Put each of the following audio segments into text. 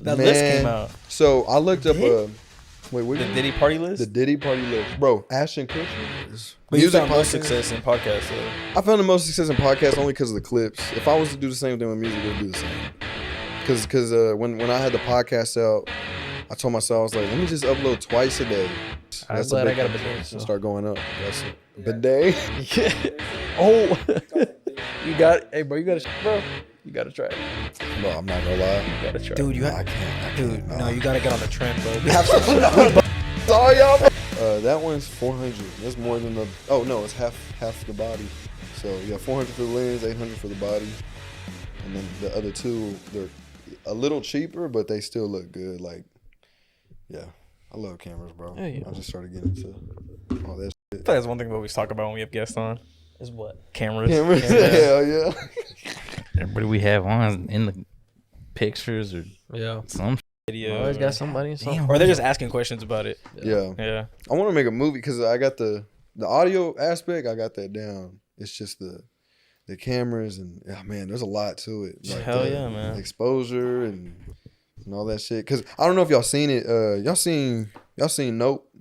That list came out. So I looked up the what Diddy Party List. The Diddy Party List, bro. Ashton Kutcher is But you found most success in podcasts. I found the most success in podcasts only because of the clips. If I was to do the same thing with music, it would do the same. Because when I had the podcast out, I told myself I was like, let me just upload twice a day. I'm glad I got a bidet. So. Start going up. That's it. Bidet. Oh, you got. Hey, bro, you gotta try it. Bro, I'm not gonna lie. You gotta try. Dude, I can't. No, you gotta get on the trend, bro. We have some. Sorry, y'all. That one's 400. That's more than the. Oh no, it's half the body. So yeah, 400 for the lens, 800 for the body, and then the other two, they're a little cheaper, but they still look good. Like, yeah, I love cameras, bro. Yeah. I just started getting into all that. I think that's one thing we always talk about when we have guests on. Is what? Cameras. Hell yeah. Everybody we have on in the pictures or some Video. Always got somebody. Or they're just asking questions about it. Yeah. I want to make a movie because I got the audio aspect. I got that down. It's just the cameras and man, there's a lot to it. Like Hell yeah, man. Exposure and all that shit. Because I don't know if y'all seen it. Y'all seen Nope?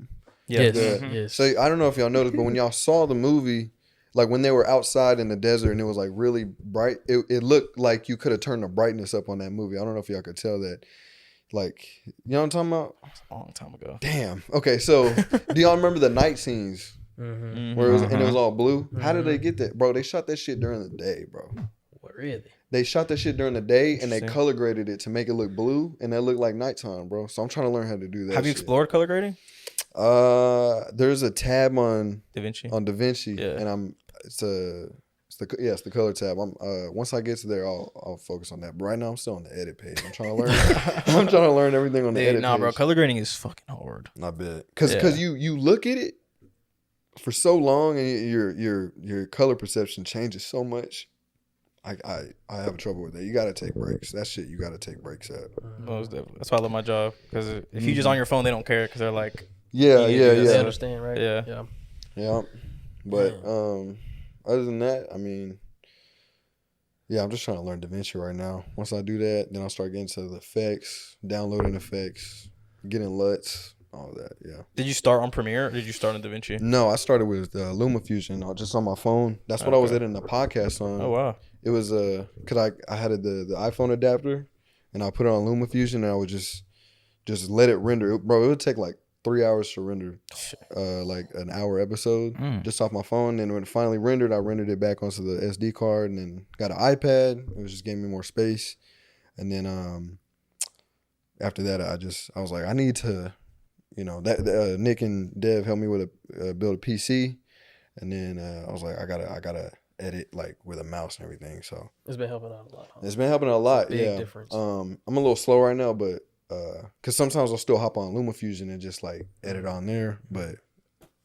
Yes. Yes. So I don't know if y'all noticed, but when y'all saw the movie, like when they were outside in the desert and it was like really bright, it looked like you could have turned the brightness up on that movie. I don't know if y'all could tell that. Like, you know what I'm talking about? A long time ago. Damn. Okay, so do y'all remember the night scenes where it was and it was all blue? How did they get that, bro? They shot that shit during the day, bro. What, really? They shot that shit during the day and they color graded it to make it look blue, and that looked like nighttime, bro. So I'm trying to learn how to do that. Have you explored color grading? There's a tab on DaVinci, yeah. and it's the color tab. Once I get to there, I'll focus on that. But right now, I'm still on the edit page. I'm trying to learn. I'm trying to learn everything on the edit page. Bro, color grading is fucking hard. I bet, because you look at it for so long, and your color perception changes so much. I have trouble with that. You gotta take breaks. That shit you gotta take breaks at. Most definitely. That's why I love my job, because if you just on your phone, they don't care because they're like, yeah. They understand, right? Yeah. But other than that, I mean, yeah, I'm just trying to learn DaVinci right now. Once I do that, then I'll start getting to the effects, downloading effects, getting LUTs, all that. Yeah. Did you start on Premiere or did you start on DaVinci? No, I started with LumaFusion, just on my phone. That's what I was editing the podcast on. Oh wow. It was cause I had the iPhone adapter, and I put it on LumaFusion, and I would just let it render. Bro, it would take like 3 hours to render, like an hour episode just off my phone. And when it finally rendered, I rendered it back onto the SD card, and then got an iPad. It was just gave me more space. And then after that, I was like, I need to, that Nick and Dev helped me with build a PC, and then I was like, I gotta edit like with a mouse and everything. So it's been helping out a lot. It's been helping out a lot. Big difference. I'm a little slow right now, but. Cause sometimes I'll still hop on LumaFusion and just like edit on there, but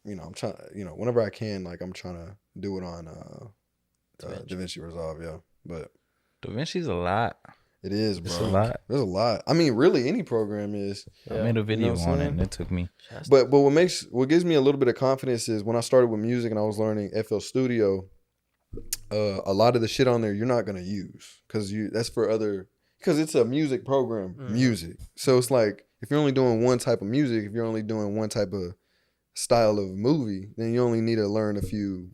I'm trying, whenever I can, like I'm trying to do it on DaVinci Resolve, yeah. But DaVinci's a lot. It is, bro. It's a lot. There's a lot. I mean, really, any program is. I made a video on it, and it took me. But what gives me a little bit of confidence is when I started with music and I was learning FL Studio. A lot of the shit on there you're not gonna use because that's for other. Because it's a music program, music. So it's like, if you're only doing one type of music, if you're only doing one type of style of movie, then you only need to learn a few,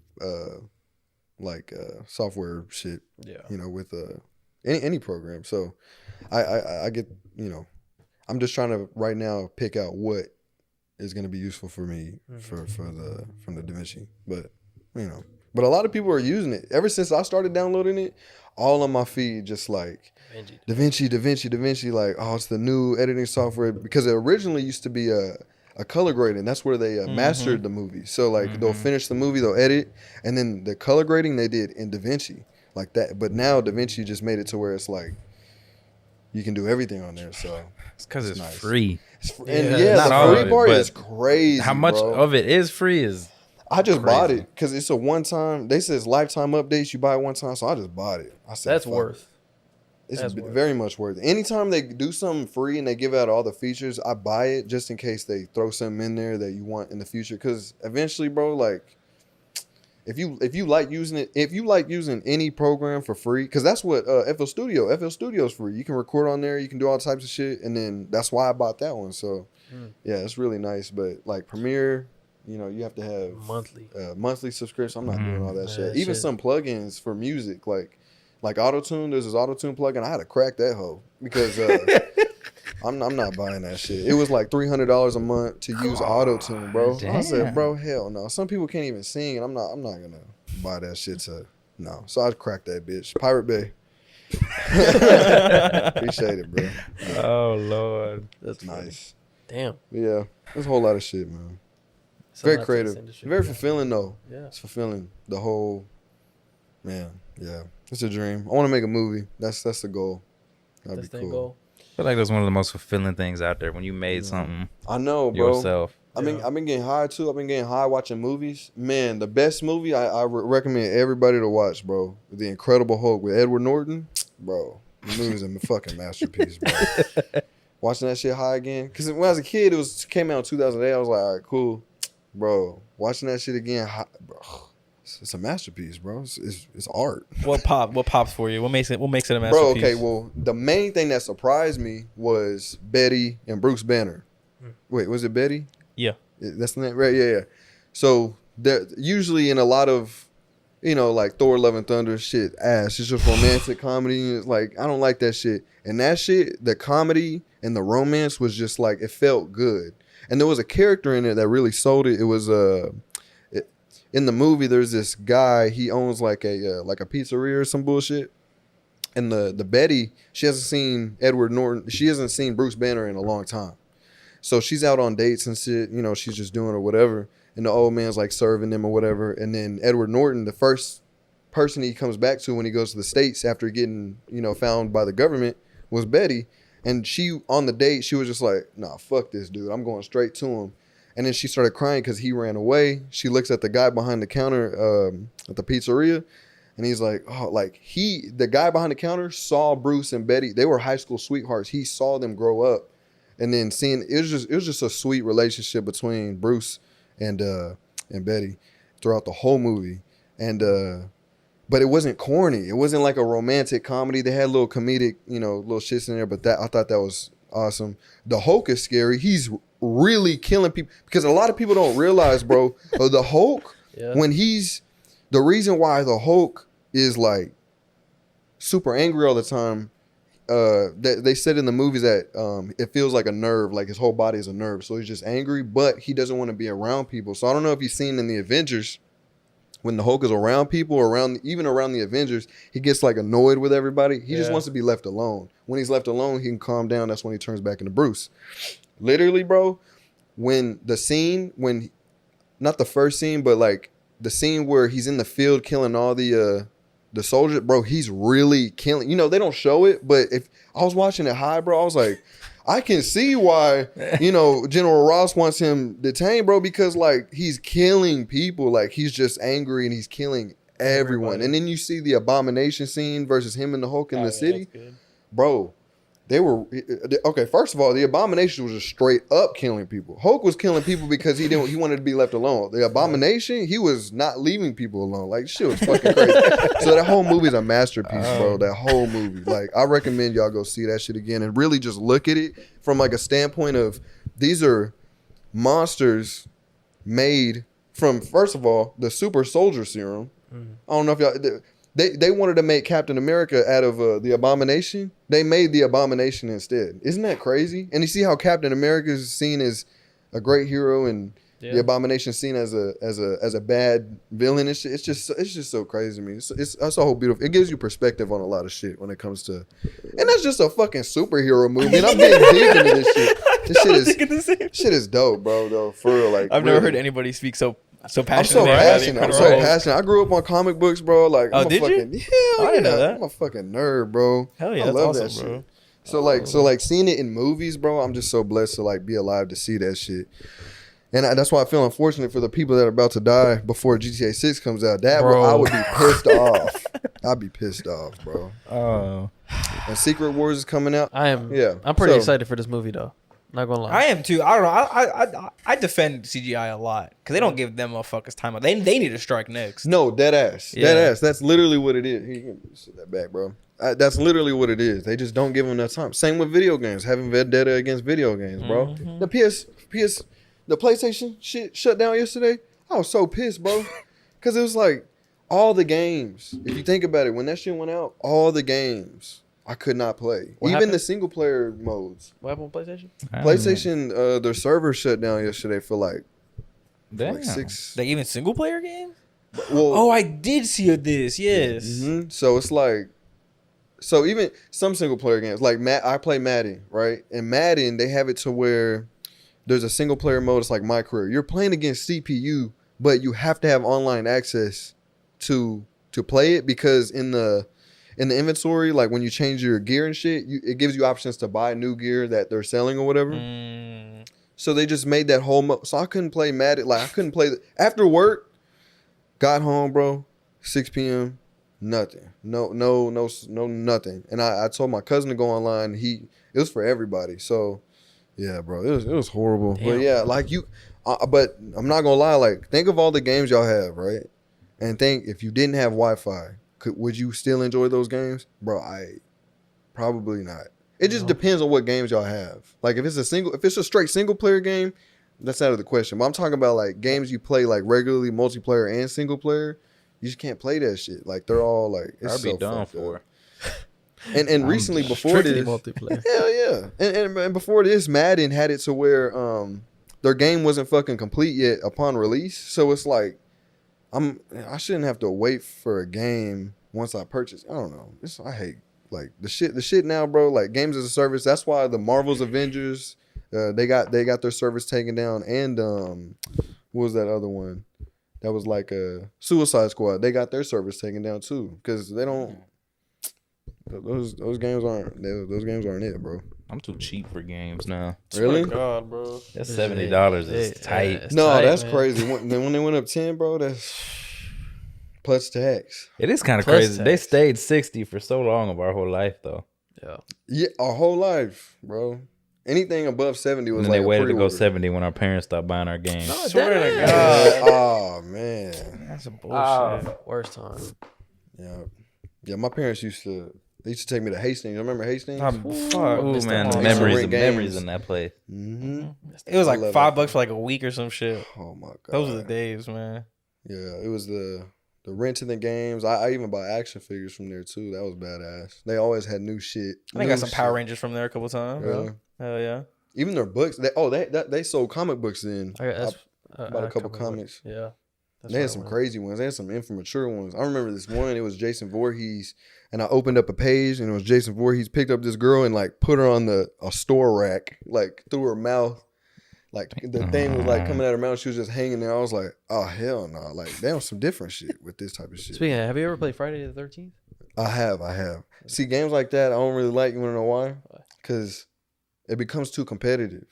software shit, with any program. So I get, I'm just trying to right now pick out what is going to be useful for me from the DaVinci. But, but a lot of people are using it. Ever since I started downloading it, all on my feed, just like DaVinci, like, oh, it's the new editing software. Because it originally used to be a color grading. That's where they mastered the movie. So, like, they'll finish the movie, they'll edit, and then the color grading they did in DaVinci, like that. But now DaVinci just made it to where it's like, you can do everything on there. So it's because it's nice. free. And the free part is crazy. How much of it is free is I just bought it because it's a one-time. They said it's lifetime updates. You buy it one time, so I just bought it. I said that's worth. It's very much worth it. Anytime they do something free and they give out all the features, I buy it just in case they throw something in there that you want in the future. Because eventually, bro, like, if you like using it, if you like using any program for free, because that's what FL Studio's free. You can record on there, you can do all types of shit, and then that's why I bought that one. So yeah, it's really nice. But like Premiere, you know, you have to have monthly subscription. I'm not doing all that shit. Even some plugins for music, like Auto-Tune. There's this Auto-Tune plugin. I had to crack that hoe because I'm not buying that shit. It was like $300 a month to use Auto-Tune, bro. Damn. I said, bro, hell no. Some people can't even sing, and I'm not gonna buy that shit no. So I cracked that bitch. Pirate Bay. Appreciate it, bro. Yeah. Oh Lord, That's Nice. Damn. But yeah, there's a whole lot of shit, man. Very creative. Very fulfilling though. Yeah. It's fulfilling. The whole man. Yeah. It's a dream. I want to make a movie. That's the goal. That'd be cool. Goal. I feel like that's one of the most fulfilling things out there when you made something I know, bro. yourself. I've been getting high too. I've been getting high watching movies. Man, the best movie I recommend everybody to watch, bro. The Incredible Hulk with Edward Norton, bro. The movie's a fucking masterpiece, bro. Watching that shit high again, because when I was a kid, came out in 2008. I was like, all right, cool, bro. Watching that shit again, bro. It's a masterpiece, bro. It's art. What pops for you? What makes it a masterpiece? Bro, okay, well, the main thing that surprised me was Betty and Bruce Banner. Wait, was it Betty? Yeah. That's the name, right? Yeah. So usually in a lot of, you know, like Thor: Love and Thunder shit, ass. It's just romantic comedy. It's like, I don't like that shit. And that shit, the comedy and the romance was just like, it felt good. And there was a character in it that really sold it. It was in the movie, there's this guy, he owns like a pizzeria or some bullshit. And the Betty, she hasn't seen Edward Norton. She hasn't seen Bruce Banner in a long time. So she's out on dates and shit, you know, she's just doing or whatever. And the old man's like serving them or whatever. And then Edward Norton, the first person he comes back to when he goes to the States after getting, you know, found by the government was Betty. And she, on the date, she was just like, nah, fuck this dude. I'm going straight to him. And then she started crying because he ran away. She looks at the guy behind the counter at the pizzeria. And he's like, oh, like the guy behind the counter saw Bruce and Betty. They were high school sweethearts. He saw them grow up. And then it was just a sweet relationship between Bruce and Betty throughout the whole movie. And but it wasn't corny. It wasn't like a romantic comedy. They had little comedic, you know, little shits in there. But I thought that was awesome. The Hulk is scary. He's really killing people because a lot of people don't realize, bro. The Hulk, when the reason why the Hulk is like super angry all the time. They said in the movies that it feels like a nerve, like his whole body is a nerve. So he's just angry, but he doesn't want to be around people. So I don't know if you've seen in the Avengers when the Hulk is around people or even around the Avengers, he gets like annoyed with everybody. He just wants to be left alone. When he's left alone, he can calm down. That's when he turns back into Bruce. Literally, bro, not the first scene, but like the scene where he's in the field killing all the soldier, bro, he's really killing. You know, they don't show it, but if I was watching it high, bro, I was like, I can see why, you know, General Ross wants him detained, bro, because like he's killing people. Like he's just angry and he's killing everyone. And then you see the Abomination scene versus him and the Hulk in the city. Bro, they were okay. First of all, the Abomination was just straight up killing people. Hulk was killing people because he wanted to be left alone. The Abomination, he was not leaving people alone. Like shit was fucking crazy. So that whole movie is a masterpiece, bro. That whole movie. Like I recommend y'all go see that shit again and really just look at it from like a standpoint of these are monsters made from, first of all, the super soldier serum. I don't know if y'all. They wanted to make Captain America out of the Abomination. They made the Abomination instead. Isn't that crazy? And you see how Captain America is seen as a great hero, and the Abomination is seen as a bad villain. It's just so crazy to me. That's so beautiful. It gives you perspective on a lot of shit when it comes to, and that's just a fucking superhero movie. And I'm getting deep into this shit. This shit is dope, bro. Though for real, like I've never heard anybody speak so passionate. I'm so passionate. I grew up on comic books, bro. Like, oh, I'm did fucking, you? Hell I didn't know that. I'm a fucking nerd, bro. Hell yeah, I that's love awesome, that shit. Bro. So like seeing it in movies, bro. I'm just so blessed to like be alive to see that shit. And that's why I feel unfortunate for the people that are about to die before GTA 6 comes out. I would be pissed off. I'd be pissed off, bro. Oh. And Secret Wars is coming out. I'm pretty excited for this movie though. Not gonna lie. I am too. I don't know. I defend CGI a lot because they don't give them motherfuckers time out. They need to strike next. No, dead ass. Yeah. Dead ass. That's literally what it is. Here, you can sit that back, bro. That's literally what it is. They just don't give them enough time. Same with video games. Having vendetta against video games, bro. Mm-hmm. The PlayStation shit shut down yesterday. I was so pissed, bro. Because it was like all the games. If you think about it, when that shit went out, all the games I could not play. What Even happened? the single player modes. What happened on PlayStation? PlayStation, their server shut down yesterday for like Damn. 6. Like even single player games. Well, Oh, I did see this. Yes. So it's like, so even some single player games, like I play Madden, right? And Madden, they have it to where there's a single player mode. It's like My Career. You're playing against CPU, but you have to have online access to play it because in the inventory, like when you change your gear and shit, it gives you options to buy new gear that they're selling or whatever. So they just made that whole so I couldn't play Madden. Like I couldn't play after work. Got home, bro. 6 p.m. Nothing. No, nothing. And I told my cousin to go online. It was for everybody. So yeah, bro, it was horrible. Damn. But yeah, like but I'm not gonna lie. Like think of all the games y'all have, right? And think if you didn't have Wi-Fi, would you still enjoy those games, bro? Probably not. It just depends on what games y'all have. Like if it's a straight single player game, that's out of the question. But I'm talking about like games you play like regularly, multiplayer and single player. You just can't play that shit. Like they're all like it's I'd be so done fucked for. up. And recently before Strictly this, multiplayer. hell yeah. And before this, Madden had it to where their game wasn't fucking complete yet upon release. So it's like I shouldn't have to wait for a game once I purchase. I don't know. I hate like the shit now, bro. Like games as a service. That's why the Marvel's Avengers, they got their service taken down. And what was that other one? That was like a Suicide Squad. They got their service taken down too because they don't. Those games aren't it, bro. I'm too cheap for games now. Really? God, bro. That's $70 is tight. It's No, tight, that's man. crazy. When they went up 10, bro, that's plus tax. It is kind of Plus crazy. They tax. stayed 60 for so long of our whole life though. Yeah. Yeah, our whole life, bro. Anything above 70 was And then like they a waited to go pre-order. 70 when our parents stopped buying our games. Swear to that- God. Oh man. That's a bullshit. Worst time. Yeah. My parents used to take me to Hastings. Remember Hastings? Fuck. Oh Mr. man, the Hall. Memories memories, of the games. memories in that place. Mm-hmm. It was I like love $5 it. for like a week or some shit. Oh my god. Those are the days, man. Yeah, it was the renting the games. I even bought action figures from there too. That was badass. They always had new shit. I think I New got some Power shit. Rangers from there a couple times. Really? Hell yeah. Even their books. They sold comic books then. Bought a couple comics. Yeah. That's They where had I some went. crazy ones. They had some immature ones. I remember this one. It was Jason Voorhees, and I opened up a page, and it was Jason Voorhees picked up this girl and like put her on a store rack, like through her mouth. Like the thing was like coming out of her mouth. She was just hanging there. I was like, oh hell no! Like they on some different shit with this type of shit. Speaking of, have you ever played Friday the 13th? I have. See, games like that, I don't really like. You want to know why? Because it becomes too competitive.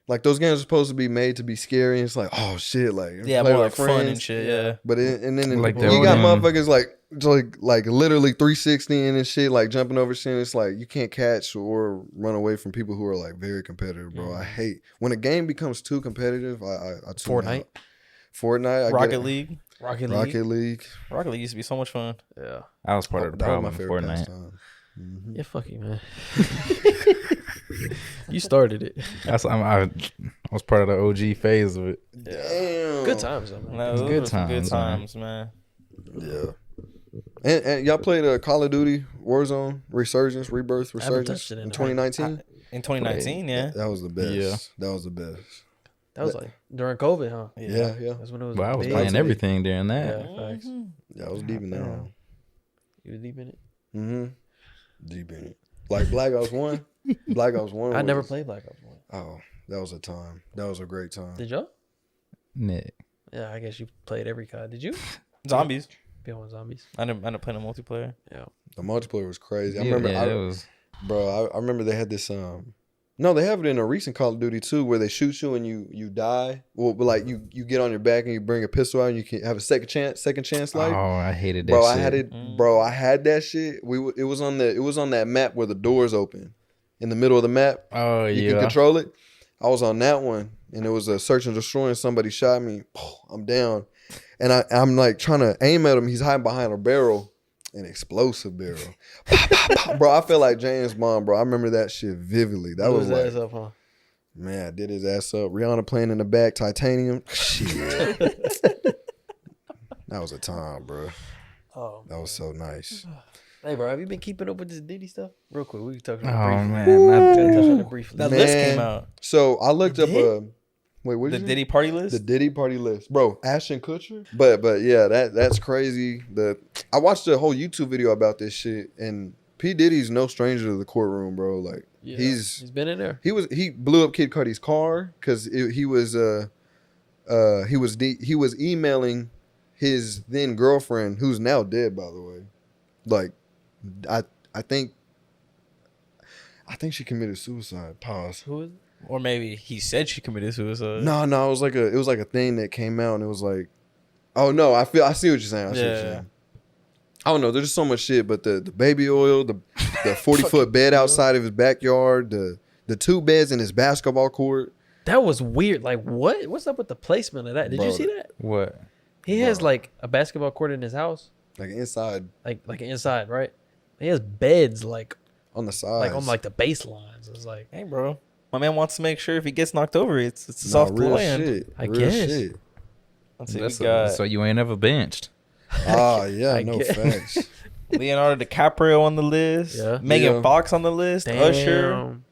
Like those games are supposed to be made to be scary, and it's like, oh shit, like Yeah, play more with like fun and friends. shit. Yeah. But and then Like you they're got on them. motherfuckers like literally 360 and shit, like jumping over shit. It's like you can't catch or run away from people who are like very competitive, bro. I hate when a game becomes too competitive. I tune Fortnite? out. Fortnite, I get Rocket it. League. Rocket League. Rocket League. Rocket League used to be so much fun. Yeah. I was part of the That was problem my in favorite Fortnite. pastime. Mhm. Yeah, fuck you, man. You started it. I was part of the OG phase of it. Damn. Good times, though, man. No, those Good were some good times, times, man. man. Yeah. And y'all played Call of Duty Warzone Resurgence Rebirth I haven't Resurgence touched it in in 2019. In 2019, yeah. That was the best. Yeah. That was the best. That was like during COVID, huh? Yeah. That's when it was. But I was big. playing everything during that. Yeah, facts. Yeah, I was deep in that Yeah. one. You were deep in it. Mm-hmm. Deep in it. Like Black Ops 1. Black Ops 1. I never was- played Black Ops 1. Oh, that was a time. That was a great time. Did y'all? Nick. Yeah, I guess you played every COD. Did you? Zombies. Be on zombies. I ended up playing a multiplayer. Yeah. The multiplayer was crazy. I Yeah, remember, it was. I remember they had this. No, they have it in a recent Call of Duty too, where they shoot you and you die. Well, but like you get on your back and you bring a pistol out and you can have a second chance life. Oh, I hated that Bro, shit. I had it. Bro, I had that shit. It was on that map where the doors open, in the middle of the map. Oh, You can control it. I was on that one, and it was a search and destroy, and somebody shot me. I'm down. And I'm like trying to aim at him. He's hiding behind a barrel, an explosive barrel. Pop, pop, pop. Bro, I feel like James Bond, bro. I remember that shit vividly. That was like, ass up, huh? man, I did his ass up. Rihanna playing in the back, Titanium. Shit. That was a time, bro. Oh, That was so nice. hey, bro, have you been keeping up with this Diddy stuff? Real quick, we can touch on Oh, it briefly. man. We can touch on it briefly. That Man. list came out. So I looked up did? wait, what The is it? Diddy Party List. The Diddy Party List, bro. Ashton Kutcher, but yeah, that's crazy. I watched a whole YouTube video about this shit, and P Diddy's no stranger to the courtroom, bro. Like Yeah, he's been in there. he blew up Kid Cudi's car because he was emailing his then girlfriend, who's now dead, by the way. Like I think she committed suicide. Pause. Who is it? Or maybe he said she committed suicide. No, it was like a thing that came out, and it was like, oh no, I see what you're saying. I see what you're saying. I don't know. There's just so much shit, but the baby oil, the 40-foot bed outside of his backyard, the 2 beds in his basketball court. That was weird. Like, what? What's up with the placement of that? Did Bro, you see that? What? He has like a basketball court in his house, Like inside, like inside, right? He has beds like on the side, like on like the baselines. It's like, Hey, bro. My man wants to make sure if he gets knocked over, it's a nah, soft real land. shit. I Real guess. shit. Let's see, we That's got so you ain't ever benched. Ah, yeah, I no guess. facts. Leonardo DiCaprio on the list. Yeah. Megan Yeah. Fox on the list. Usher. damn.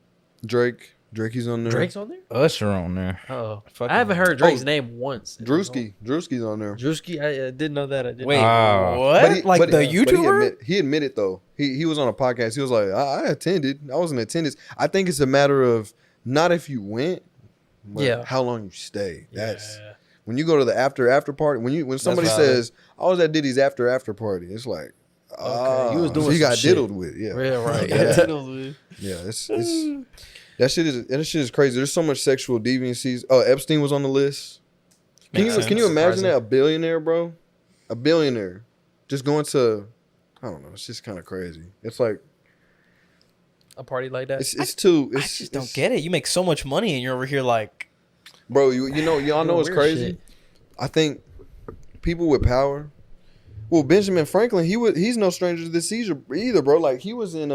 Drake's on there. Drake's on there? Usher on there. Oh, Fucking- I haven't heard Drake's Oh, name once. Drewski's on there. Drewski, I didn't know that. I didn't. Wait, Oh. what? But he- like but- the but YouTuber? He admitted though. He was on a podcast. He was like, I attended. I was in attendance. I think it's a matter of not if you went, but Yeah. how long you stay. That's Yeah. when you go to the after party. When somebody valid. says, I was at Diddy's after party, it's like, you was doing so he some got shit. diddled with. Yeah, Yeah, right. Yeah. Yeah, it's that shit is crazy. There's so much sexual deviancies. Oh, Epstein was on the list. Can Makes you sense. imagine that? A billionaire, bro? A billionaire just going to, I don't know. It's just kind of crazy. It's like A party like that. it's too. I just don't get it. You make so much money and you're over here like, bro. Y'all know what's weird crazy. shit. I think people with power. Well, Benjamin Franklin, he's no stranger to this either, bro. Like he was in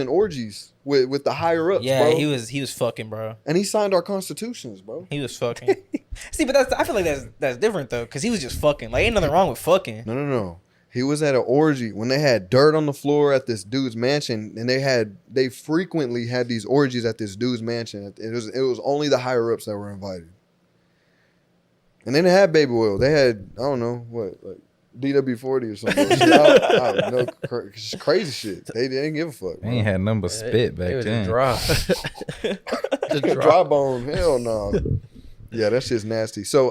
orgies with the higher ups, yeah, bro. he was fucking, bro. And he signed our constitutions, bro. He was fucking. See, but I feel like that's different though, because he was just fucking. Like, ain't nothing wrong with fucking. No. He was at an orgy when they had dirt on the floor at this dude's mansion, and they frequently had these orgies at this dude's mansion. It was only the higher ups that were invited. And then they had baby oil. They had, I don't know what, like DW40 or something. I don't know, crazy shit. They didn't give a fuck. They ain't had nothing but spit back It was then. dry. Dry bone, hell no. Yeah, that shit's nasty. So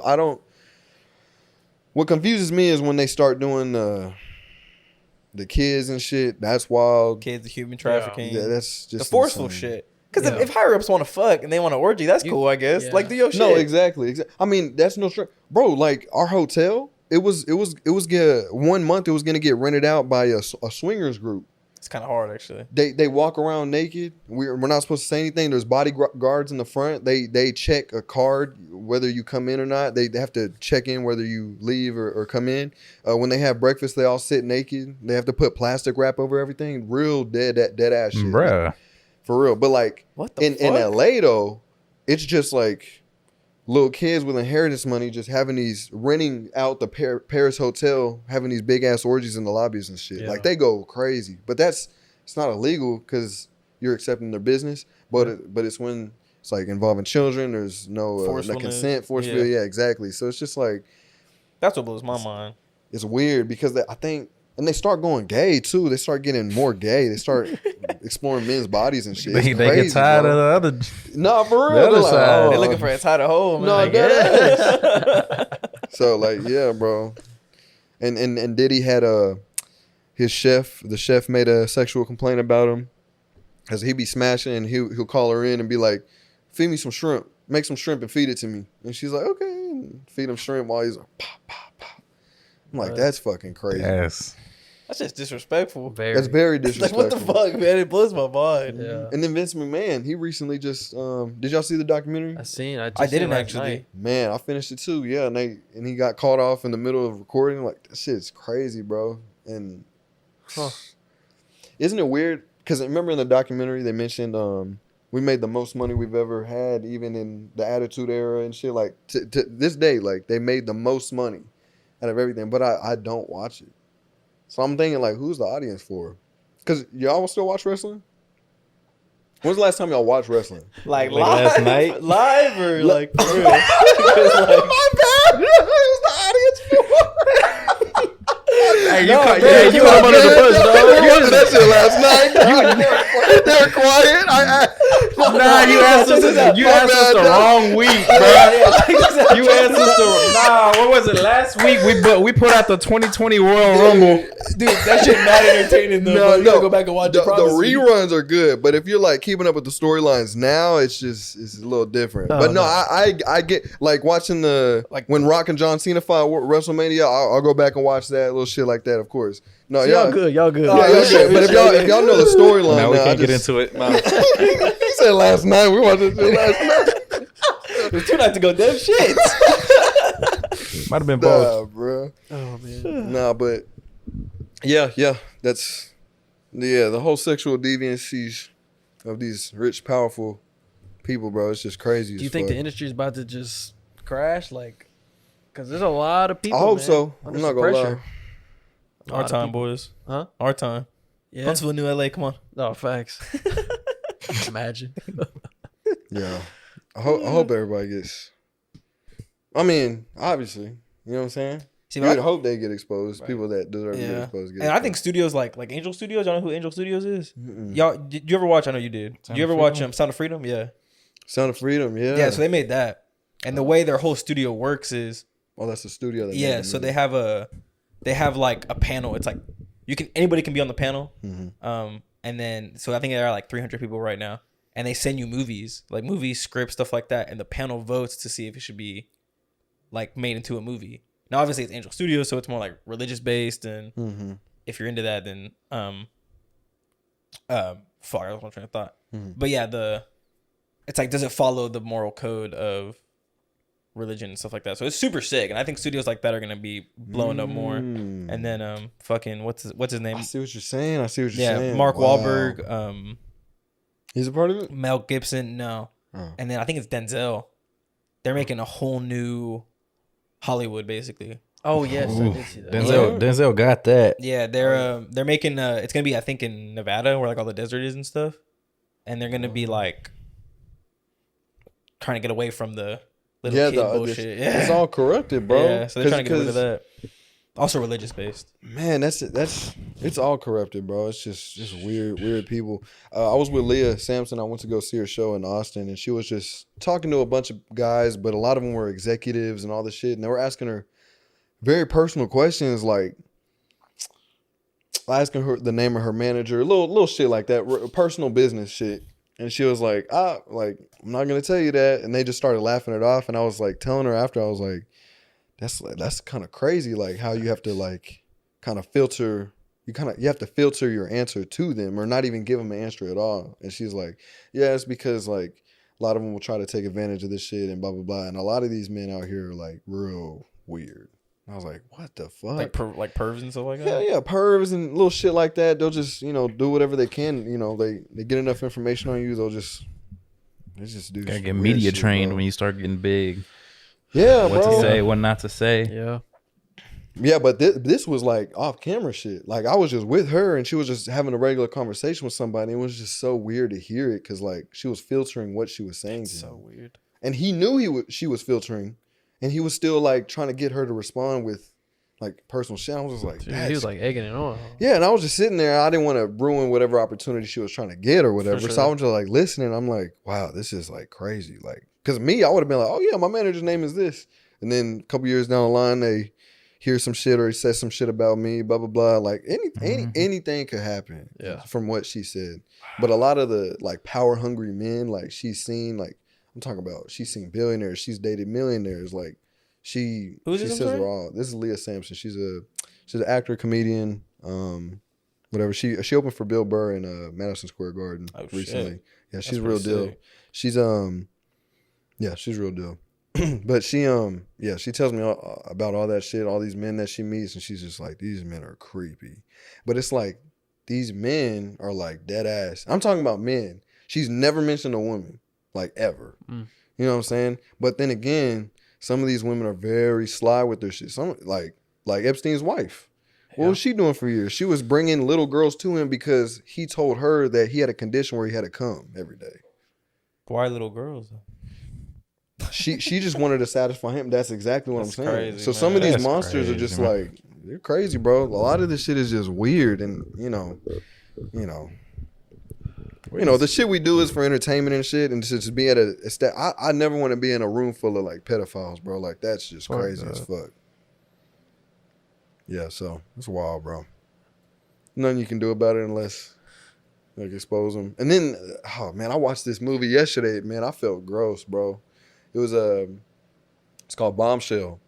what confuses me is when they start doing the kids and shit. That's wild. Kids, human trafficking. Yeah, that's just the forceful insane. shit. Because Yeah. if higher ups want to fuck and they want to orgy, that's cool, I guess. yeah. Like, do your shit. No, exactly. I mean, that's no bro. Like our hotel, it was 1 month. It was gonna get rented out by a swingers group. It's kind of hard, actually. They walk around naked. We're not supposed to say anything. There's bodyguards in the front. They check a card whether you come in or not. They have to check in whether you leave or come in. When they have breakfast, they all sit naked. They have to put plastic wrap over everything. Real dead ass shit, Bruh. for real. But like What the in fuck? LA though, it's just like little kids with inheritance money just renting out the Paris hotel, having these big ass orgies in the lobbies and shit. Yeah. Like they go crazy, but it's not illegal because you're accepting their business. But it's when it's like involving children. There's no consent, forceful. Yeah, exactly. So it's just like That's what blows my mind. it's weird because I think. And they start going gay too. They start getting more gay. They start exploring men's bodies and shit. They It's get crazy, tired bro. of the other. No, for real. the other They're like, side. oh. They're looking for a tighter hole, man. No, I guess. So like, yeah, bro. And Diddy had the chef made a sexual complaint about him because he be smashing and he'll call her in and be like, feed me some shrimp, make some shrimp and feed it to me. And she's like, okay, and feed him shrimp while he's like, pop, pop, pop. I'm like, that's fucking crazy. Yes. That's just disrespectful. That's very Like, disrespectful. what the fuck, man? It blows my mind. Yeah. And then Vince McMahon, he recently just did y'all see the documentary? I seen. I I didn't last actually. night. Man, I finished it too. Yeah, and he got caught off in the middle of recording. Like, that shit's crazy, bro. And isn't it weird? Because remember in the documentary they mentioned we made the most money we've ever had, even in the Attitude Era and shit. Like to this day, like they made the most money out of everything. But I don't watch it, so I'm thinking like, who's the audience for? Because y'all still watch wrestling? When's the last time y'all watched wrestling? Like Like live, last night? live or like for real? My bad. Who's the audience for? Hey, No, you man, you up under the bus, dog. You watched that shit last night. They were quiet. Nah, you asked us. You asked us the wrong week, bro. You asked us the what was it last week? We put out the 2020 Royal Rumble. Dude, that shit mad entertaining though. bro. You gotta go back and watch the it. promise me. reruns are good, but if you're like keeping up with the storylines now, it's a little different. But no, I get like watching when Rock and John Cena fought WrestleMania. I'll go back and watch that little shit like that. Of course, no, Y'all good. Y'all good. Yeah, y'all good. But if y'all know the storyline, Now we now, can't get into it. No. He said last night we watched this shit last night. It was 2 nights ago. Damn shit. Might have been both. Nah, bro. Oh man. Nah, but yeah, that's the whole sexual deviancies of these rich, powerful people, bro. It's just crazy. Do you think the industry's about to just crash? Like, because there's a lot of people. I hope man, so. under I'm not some gonna pressure. lie. A lot Our of time, people. boys. Huh? Our time. Yeah. Huntsville, New LA. Come on. No facts. Imagine. Yeah, I hope everybody gets. I mean, obviously, you know what I'm saying. See, You would hope they get exposed. People that deserve to get yeah. exposed. And I think studios like Angel Studios. Y'all know who Angel Studios is? Mm-mm. Y'all, did you ever watch? I know you did. Did you ever watch Sound of Freedom? Yeah. Sound of Freedom. Yeah. Yeah. So they made that, and the way their whole studio works is that's the studio. That yeah. So they have like a panel. It's like anybody can be on the panel. Mm-hmm. And then so I think there are like 300 people right now, and they send you movies, scripts, stuff like that, and the panel votes to see if it should be like made into a movie. Now obviously it's Angel Studios, so it's more like religious based, and if you're into that, then I was one train of thought. But yeah, it's like, does it follow the moral code of religion and stuff like that? So it's super sick, and I think studios like that are gonna be blowing up more. And then fucking what's his name? I see what you're saying. Yeah, Mark Wahlberg, he's a part of it. Mel Gibson, no, and then I think it's Denzel. They're making a whole new Hollywood, basically. Oh yes, I did see that. Denzel got that. Yeah, they're making it's gonna be, I think, in Nevada where like all the desert is and stuff, and they're gonna be like trying to get away from the little kid bullshit. It's all corrupted, bro. Yeah, so they're trying to get rid of that. Also religious based. Man, it's all corrupted, bro. It's just weird people. I was with Leah Sampson. I went to go see her show in Austin, and she was just talking to a bunch of guys, but a lot of them were executives and all this shit, and they were asking her very personal questions, like asking her the name of her manager, little shit like that, personal business shit. And she was like, I'm not gonna tell you that. And they just started laughing it off. And I was like telling her after, I was like, that's kind of crazy, like how you have to like kind of filter. You have to filter your answer to them, or not even give them an answer at all. And she's like, yeah, it's because like a lot of them will try to take advantage of this shit and blah blah blah. And a lot of these men out here are like real weird. I was like, what the fuck? Like pervs and stuff like that? Yeah, pervs and little shit like that. They'll just, do whatever they can. They get enough information on you. They just do. Gotta get media shit, trained bro. when you start getting big. Yeah, What bro. to say, what not to say. Yeah. Yeah, but this was like off camera shit. Like I was just with her and she was just having a regular conversation with somebody. It was just so weird to hear it because like she was filtering what she was saying to him. So weird. And he knew she was filtering, and he was still like trying to get her to respond with like personal shit. I was just like, He was like egging it on. yeah. And I was just sitting there. I didn't want to ruin whatever opportunity she was trying to get or whatever. For sure. So I was just like listening. I'm like, wow, this is like crazy. Like, because me, I would have been like, oh yeah, my manager's name is this. And then a couple years down the line, they hear some shit or he says some shit about me, blah blah blah. Like anything could happen. Yeah. From what she said. But a lot of the like power hungry men, like she's seen, like I'm talking about, she's seen billionaires, she's dated millionaires. Like Who's she this, I'm says sorry? we're all. This is Leah Sampson. She's an actor, comedian. Whatever. She opened for Bill Burr in Madison Square Garden recently. Shit. Yeah, That's she's real pretty deal. sick. She's she's real deal. But she she tells me about all that shit, all these men that she meets, and she's just like, these men are creepy. But it's like these men are like dead ass. I'm talking about men. She's never mentioned a woman, like ever. You know what I'm saying? But then again, some of these women are very sly with their shit. Some like Epstein's wife. What was she doing for years? She was bringing little girls to him because he told her that he had a condition where he had to come every day. Why little girls? She just wanted to satisfy him. That's exactly what I'm saying. Crazy, so man. some of these That's monsters are crazy, just man. like, they're crazy, bro. A lot of this shit is just weird, and the shit we do is for entertainment and shit, and just be at I never want to be in a room full of like pedophiles, bro. Like that's just crazy as fuck. Yeah, so it's wild, bro. Nothing you can do about it unless like expose them. And then, oh man, I watched this movie yesterday. Man, I felt gross, bro. It was it's called Bombshell.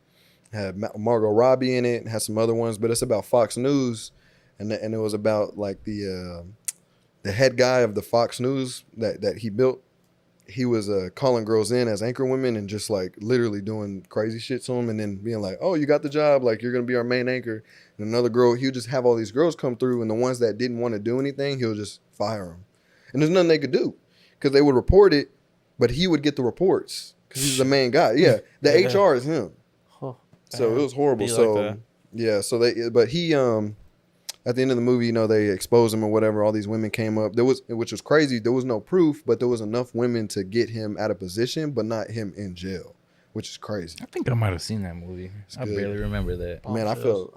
It had Margot Robbie in it. It had some other ones, but it's about Fox News, and it was about like the head guy of the Fox News that he built. He was calling girls in as anchor women and just like literally doing crazy shit to them, and then being like, "Oh, you got the job. Like you're gonna be our main anchor." And another girl, he would just have all these girls come through, and the ones that didn't want to do anything, he'll just fire them. And there's nothing they could do because they would report it, but he would get the reports because he's the main guy. Yeah, the HR is him. Huh. So it was horrible. Be like So that. yeah, but he at the end of the movie, they exposed him or whatever. All these women came up. Which was crazy. There was no proof, but there was enough women to get him out of position, but not him in jail, which is crazy. I think I might have seen that movie. I good. barely remember that. Man, I felt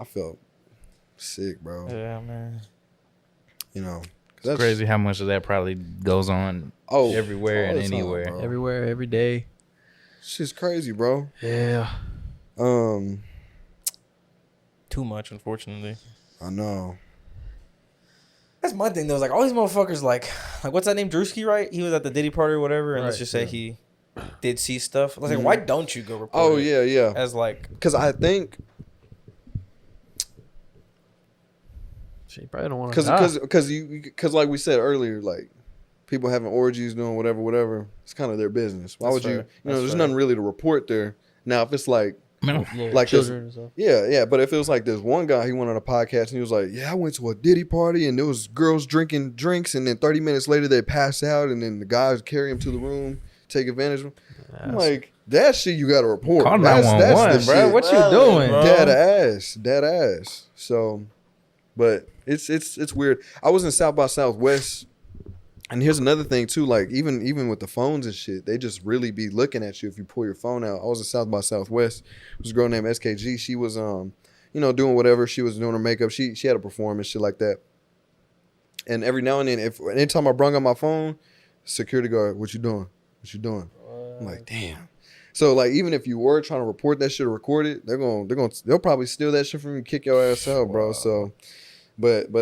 sick, bro. Yeah, man. You know, It's crazy how much of that probably goes on everywhere all and the time, anywhere. bro. Everywhere, every day. Shit's crazy, bro. Yeah. Too much, unfortunately. I know. That's my thing though. Is like all these motherfuckers, like what's that name? Drewski, right? He was at the Diddy Party or whatever, and let's Right, just say he did see stuff. I was like, why don't you go report? Oh it yeah. As like, Because I think She probably don't want to. because like we said earlier, like people having orgies, doing whatever. It's kind of their business. Why That's would you? fair. You know, That's there's fair. nothing really to report there. Now, if it's like Little like children and stuff. yeah, but if it was like this one guy, he went on a podcast and he was like, yeah, I went to a Diddy party and there was girls drinking drinks, and then 30 minutes later they pass out, and then the guys carry him to the room, take advantage of him. I'm like, that shit you got to report. Call That's 911, the bro. shit. What you doing? bro. Dead ass. So, but it's weird. I was in South by Southwest, and here's another thing too. Like even with the phones and shit, they just really be looking at you if you pull your phone out. I was in South by Southwest. There was a girl named SKG. She was doing whatever. She was doing her makeup. She had to perform and shit like that. And every now and then, anytime I brung up my phone, security guard, what you doing? What you doing? I'm like, damn. So like, even if you were trying to report that shit or record it, they'll probably steal that shit from you and kick your ass out, bro. So, but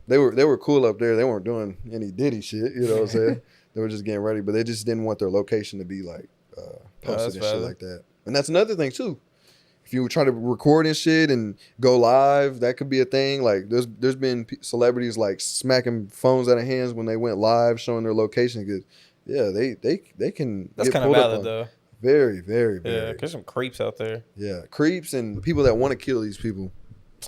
they were cool up there. They weren't doing any Diddy shit, you know what I'm saying? They were just getting ready, but they just didn't want their location to be like posted and shit like that. And that's another thing too. If you were trying to record and shit and go live, that could be a thing. Like there's been celebrities like smacking phones out of hands when they went live, showing their location. Cause yeah, they can. that's get kind of pulled up valid on. though. Very, very, Yeah, very. there's some creeps out there. Yeah, creeps and people that want to kill these people.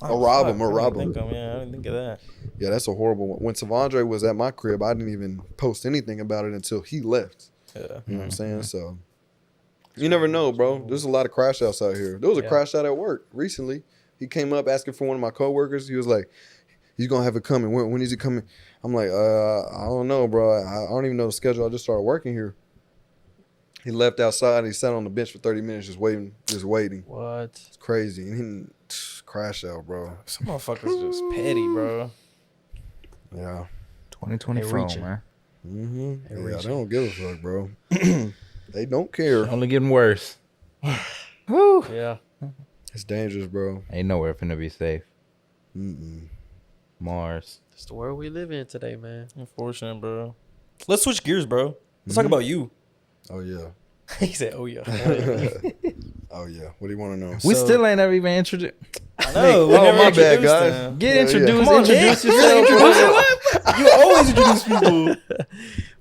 Oh, Or rob fuck, them, or I rob didn't them. think I didn't think of that. Yeah, that's a horrible one. When Savandre was at my crib, I didn't even post anything about it until he left. Yeah. You know what I'm saying? So you never know, bro. There's a lot of crash outs out here. There was a crash out at work recently. He came up asking for one of my coworkers. He was like, he's gonna have it coming. When is he coming? I'm like, I don't know, bro. I don't even know the schedule. I just started working here. He left outside and he sat on the bench for 30 minutes just waiting. What? It's crazy. And he crash out, bro. Some motherfuckers just petty, bro. Yeah. 2024, reaching. man. Mm-hmm. They Yeah, reaching. they don't give a fuck, bro. They don't care. Only getting worse. Yeah. It's dangerous, bro. Ain't nowhere finna be safe. Mm-mm. Mars. It's the world we live in today, man. Unfortunate, bro. Let's switch gears, bro. Let's talk about you. Oh, yeah. He said, "Oh yeah." Oh yeah. What do you want to know? We still ain't ever even introduced. No, we oh, never my bad, introduced guys. them. Get Yeah, introduced. Come on, Introduce Nick. yourself. You always introduce people.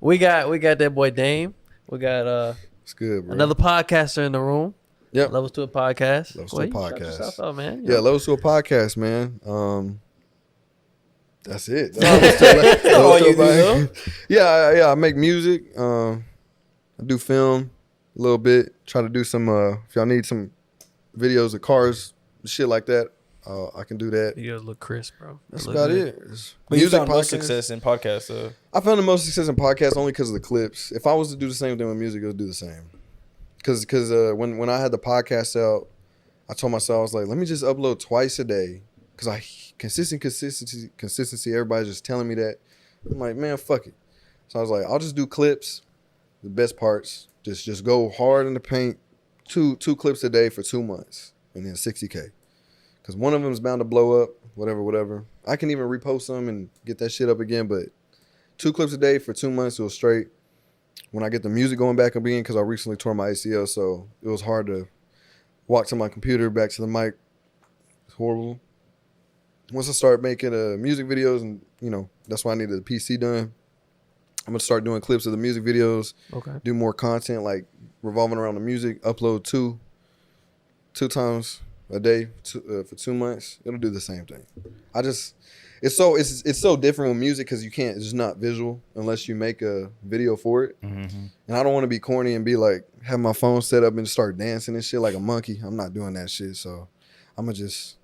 We got that boy Dame. We got It's good, bro. another podcaster in the room. Yep. Levels to a podcast. Levels Boy, to a you shout podcast. yourself out, man. Yeah, Levels to a podcast, man. That's it. That's all you do, Yeah, I make music. I do film a little bit. Try to do some. If y'all need some videos of cars, shit like that, I can do that. You guys look crisp, bro. That's about it. It's But you music found most podcast. success in podcasts, so. I found the most success in podcasts only because of the clips. If I was to do the same thing with music, it would do the same. Because when I had the podcast out, I told myself, I was like, let me just upload twice a day. Because consistency, everybody's just telling me that. I'm like, man, fuck it. So I was like, I'll just do clips, the best parts. Just go hard in the paint, two clips a day for 2 months, and then 60K. Because one of them is bound to blow up, whatever. I can even repost them and get that shit up again, but 2 clips a day for 2 months, it was straight. When I get the music going back up again, because I recently tore my ACL, so it was hard to walk to my computer, back to the mic. It's horrible. Once I start making music videos, and that's why I needed the PC done. I'm gonna start doing clips of the music videos. Okay. Do more content like revolving around the music. Upload two times a day for 2 months. It'll do the same thing. It's so different with music because it's just not visual unless you make a video for it. Mm-hmm. And I don't want to be corny and be like have my phone set up and start dancing and shit like a monkey. I'm not doing that shit. So I'm gonna just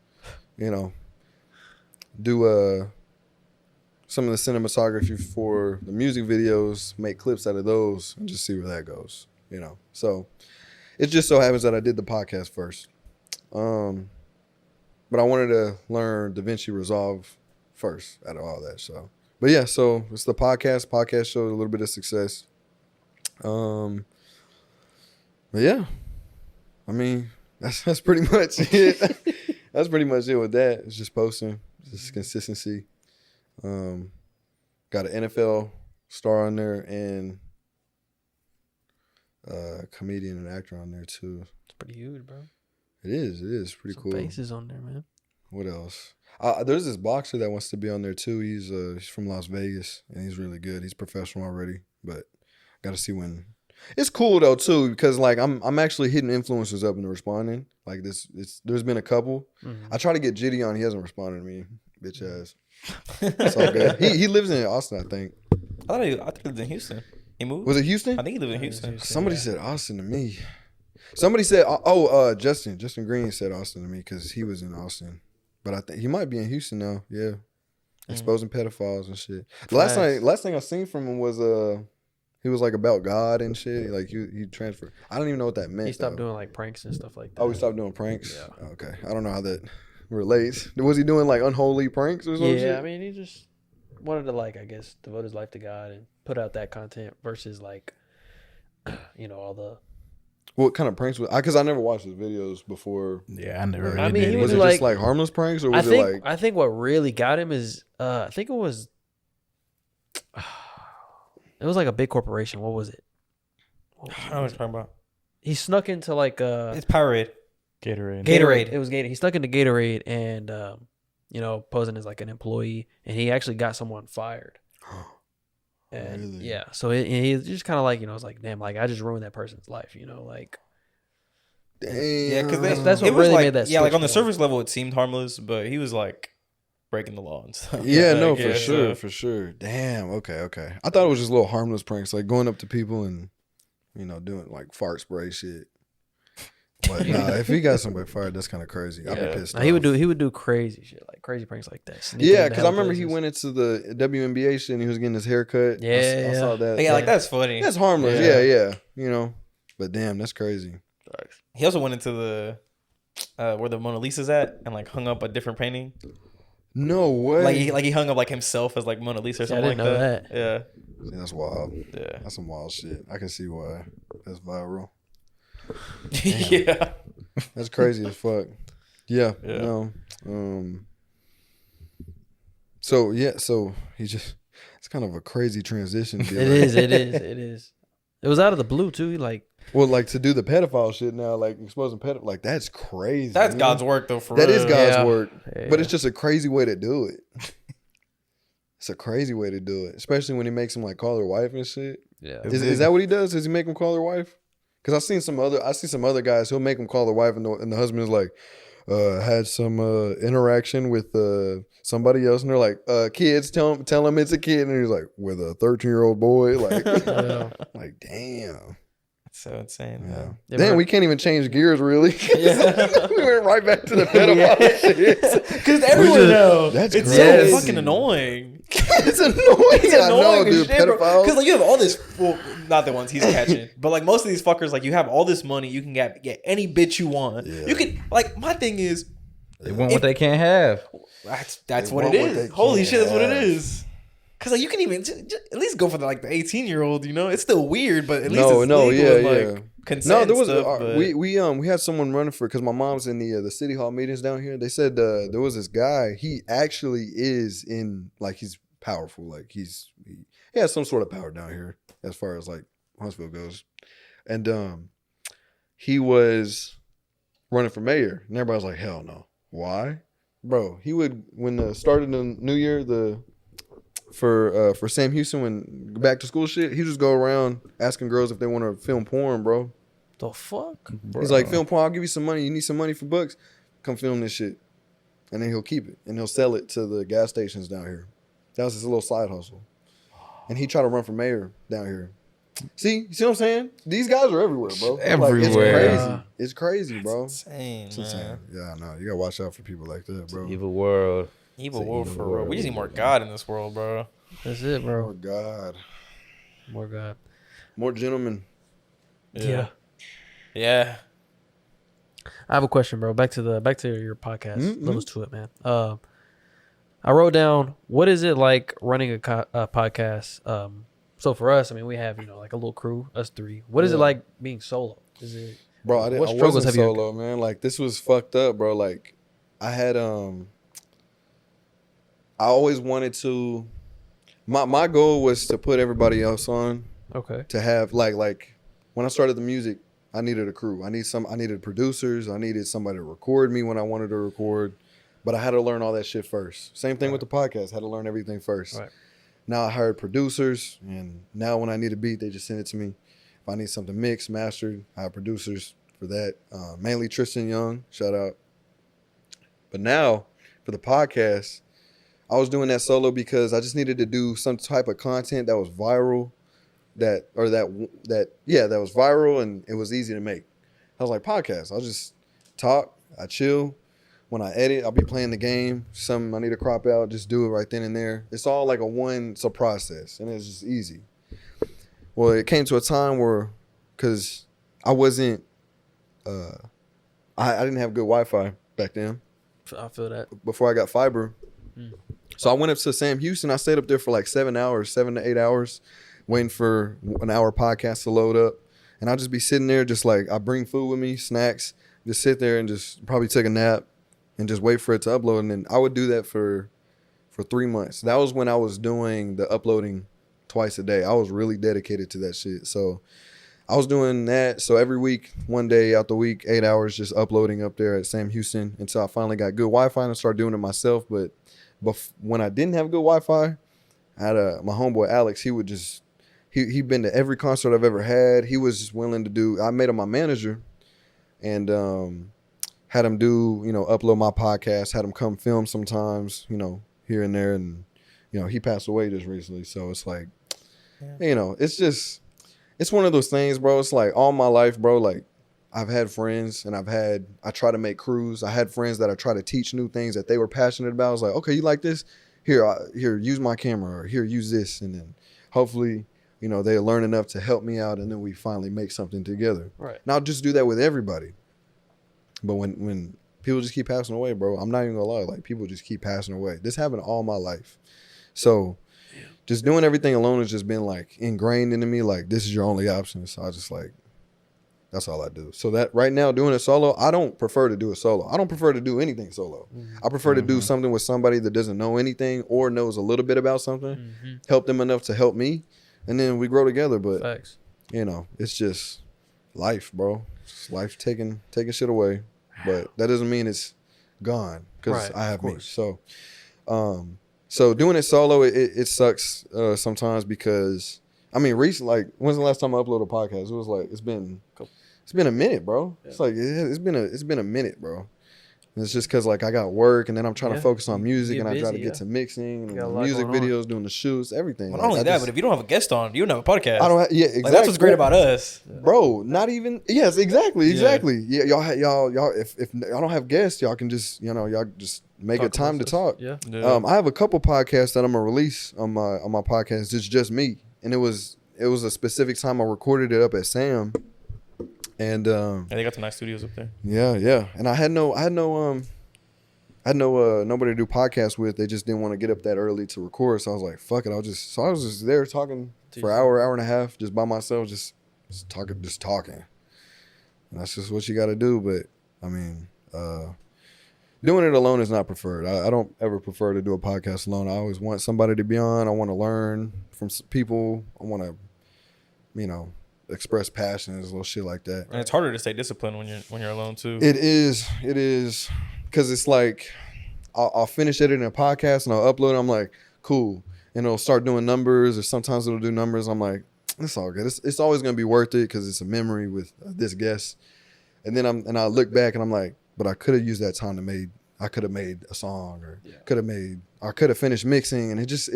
do some of the cinematography for the music videos, make clips out of those, and just see where that goes. So it just so happens that I did the podcast first, but I wanted to learn DaVinci Resolve first out of all that. So, but yeah, so it's the podcast. Podcast showed a little bit of success. But yeah, I mean that's pretty much it. That's pretty much it with that. It's just posting. Just consistency. Got an NFL star on there and comedian and actor on there too. It's pretty huge, bro. It is pretty Some cool. faces on there, man. What else? There's this boxer that wants to be on there too. He's from Las Vegas and he's really good. He's professional already, but got to see when. It's cool though too because like I'm actually hitting influencers up and responding. Like there's been a couple. Mm-hmm. I try to get Jitty on. He hasn't responded to me, bitch ass. It's all good. He lives in Austin, I think. I thought he lived in Houston. He moved? Was it Houston? I think he lived in Houston. Somebody said Austin to me. Somebody said, Justin Green said Austin to me because he was in Austin. But I think he might be in Houston now. Yeah. Exposing pedophiles and shit. The last thing I seen from him was he was like about God and shit. Like he transferred. I don't even know what that meant. He stopped doing like pranks and stuff like that. Oh, he stopped doing pranks? Yeah. Okay. I don't know how that relates. Was he doing like unholy pranks or something? Yeah, I mean, he just wanted to I guess, devote his life to God and put out that content versus like, all the. What kind of pranks was? Because I never watched his videos before. Yeah, I never. I mean, really he did Was it. it like- just like harmless pranks or was I think it like? I think what really got him is I think it was like a big corporation. What was it? I don't know what you're talking about. He snuck into like It's Powerade. Gatorade. Gatorade. It was Gatorade. He snuck into Gatorade and posing as like an employee, and he actually got someone fired. And Really? yeah, so he's just kind of like it's like damn, like I just ruined that person's life, like. Damn. Yeah, because That's what it was really like, made that yeah, like switch on the for him. surface level, it seemed harmless, but he was like breaking the law and stuff. Yeah, Like, no, for so- sure. Damn. Okay. I thought it was just little harmless pranks, like going up to people and doing like fart spray shit. But nah, if he got somebody fired, that's kind of crazy. I'd be Yeah. pissed. Nah, he would off. do crazy shit, like crazy pranks like that. Sneaking Yeah, into because I hell remember he places. went into the WNBA shit and he was getting his hair cut. Yeah, I saw that. Yeah, like that's funny. That's harmless. Yeah. But damn, that's crazy. He also went into the where the Mona Lisa's at and like hung up a different painting. No way. Like he hung up like himself as like Mona Lisa or Yeah, I something didn't know like that. See, that's wild. Yeah. That's some wild shit. I can see why that's viral. Yeah. That's crazy as fuck. Yeah. Yeah. No. So he just it's kind of a crazy transition. to be It like- is. It is. It was out of the blue too. He like Well, like to do the pedophile shit now, like exposing pedophile, like that's crazy. That's man. God's work, though. For That real. is God's Yeah. work, Yeah. but it's just a crazy way to do it. It's a crazy way to do it, especially when he makes him like call her wife and shit. Yeah. Is that what he does? Does he make him call her wife? Because I see some other guys who'll make him call their wife, and the husband is like, had some interaction with somebody else, and they're like, kids, tell him it's a kid, and he's like, with a 13-year-old boy, like, Yeah. like damn. That's so insane. Yeah. Man. Damn, we can't even change gears really. Yeah. We went right back to the pedophile shit. Because everyone knows That's it's crazy. so fucking annoying. It's annoying. It's I know, annoying dude. as shit, bro. Pedophiles. Because like you have all this, well, not the ones he's catching, but like most of these fuckers, like you have all this money, you can get any bitch you want. Yeah. You can like my thing is They want what they can't have. that's They what it want what is. they Holy can't shit, that's what it have. is. Because like you can even just at least go for the 18-year-old. You know, it's still weird, but at least No, it's no, legal yeah, and, like, yeah. consent. No, there was stuff, but- we had someone running for because my mom's in the city hall meetings down here. They said there was this guy. He actually is in like he's powerful. Like he has some sort of power down here as far as like Huntsville goes, and he was running for mayor, and everybody's like, hell no. Why, bro? He would when started the new year for Sam Houston when back to school shit. He just go around asking girls if they want to film porn, bro. The fuck? He's like, film porn, I'll give you some money. You need some money for bucks? Come film this shit. And then he'll keep it. And he'll sell it to the gas stations down here. That was his little side hustle. And he tried to run for mayor down here. See? You see what I'm saying? These guys are everywhere, bro. Everywhere. Like, it's crazy. It's crazy, bro. insane, It's man. insane. Yeah, I know. You gotta watch out for people like that, bro. Evil world. Evil It's an world evil for real. world, We just need evil more world. God in this world, bro. That's it, Oh, bro. God. More God. More gentlemen. Yeah. Yeah. I have a question, bro. Back to your podcast. Mhm. Levels to it, man. I wrote down, what is it like running a podcast? So for us, I mean, we have like a little crew, us three. What is it Yeah. like being solo? Is it Bro, I What struggles wasn't have you- solo, man. Like, this was fucked up, bro. Like, I had, I always wanted to, my goal was to put everybody else on, okay? to have, like, when I started the music, I needed a crew. I needed producers. I needed somebody to record me when I wanted to record. But I had to learn all that shit first. Same thing with the podcast. Had to learn everything first. Right. Now I hired producers, and now when I need a beat, they just send it to me. If I need something mixed, mastered, I have producers for that. Mainly Tristan Young, shout out. But now for the podcast, I was doing that solo because I just needed to do some type of content that was viral, that was viral and it was easy to make. I was like, podcast. I'll just talk, I chill. When I edit, I'll be playing the game. Something I need to crop out, just do it right then and there. It's all like it's a process, and it's just easy. Well, it came to a time where, because I wasn't, I didn't have good Wi-Fi back then. I feel that. Before I got fiber. So I went up to Sam Houston. I stayed up there for like 7 to 8 hours, waiting for an hour podcast to load up. And I'll just be sitting there just like, I bring food with me, snacks, just sit there and just probably take a nap and just wait for it to upload. And then I would do that for 3 months. That was when I was doing the uploading twice a day. I was really dedicated to that shit. So I was doing that. So every week, one day out the week, 8 hours, just uploading up there at Sam Houston until I finally got good Wi-Fi and started doing it myself. But when I didn't have good Wi-Fi, I had my homeboy Alex. He would just, he'd been to every concert I've ever had. He was just willing to do, I made him my manager and had him do, upload my podcast, had him come film sometimes, here and there. And, he passed away just recently. So it's like, it's one of those things, bro. It's like all my life, bro, like I've had friends and I try to make crews. I had friends that I try to teach new things that they were passionate about. I was like, okay, you like this? Here, use my camera, or here, use this. And then hopefully, they'll learn enough to help me out. And then we finally make something together. Right. And I'll just do that with everybody. But when people just keep passing away, bro, I'm not even gonna lie. Like, people just keep passing away. This happened all my life. So just doing everything alone has just been like ingrained into me. Like, this is your only option. So I just like, that's all I do. So that right now doing it solo, I don't prefer to do it solo. I don't prefer to do anything solo. I prefer to do something with somebody that doesn't know anything or knows a little bit about something, help them enough to help me, and then we grow together. But Facts. it's just life, bro. It's life taking shit away, but that doesn't mean it's gone because I have me. So, so doing it solo, it sucks sometimes because I mean, recently, like when's the last time I uploaded a podcast? It was like it's been a minute, bro. Yeah. It's like it's been a minute, bro. And it's just because like I got work and then I'm trying to focus on music and I try to get to mixing and music videos, doing the shoots, everything. Well, not only that, but if you don't have a guest on, you don't have a podcast. I don't. Exactly. Like, that's what's great about us, bro. Not even. Yes, exactly. Yeah, y'all. If y'all don't have guests, y'all can just y'all just make a time to talk. Yeah. I have a couple podcasts that I'm gonna release on my podcast. It's just me, and it was a specific time I recorded it up at Sam. And they got some nice studios up there. Yeah. And I had nobody to do podcasts with. They just didn't want to get up that early to record. So I was like, fuck it. I was just there talking for an hour and a half, just by myself, just talking. And that's just what you got to do. But I mean, doing it alone is not preferred. I don't ever prefer to do a podcast alone. I always want somebody to be on. I want to learn from people. I want to, express passions, little shit like that. And it's harder to stay disciplined when you're alone too. It is because it's like I'll finish editing a podcast and I'll upload it. I'm like, cool, and it'll start doing numbers, or sometimes it'll do numbers. I'm like, it's all good. It's always gonna be worth it because it's a memory with this guest. And then I look back and I'm like, but I could have used that time I could have made a song, or could have finished mixing, and it's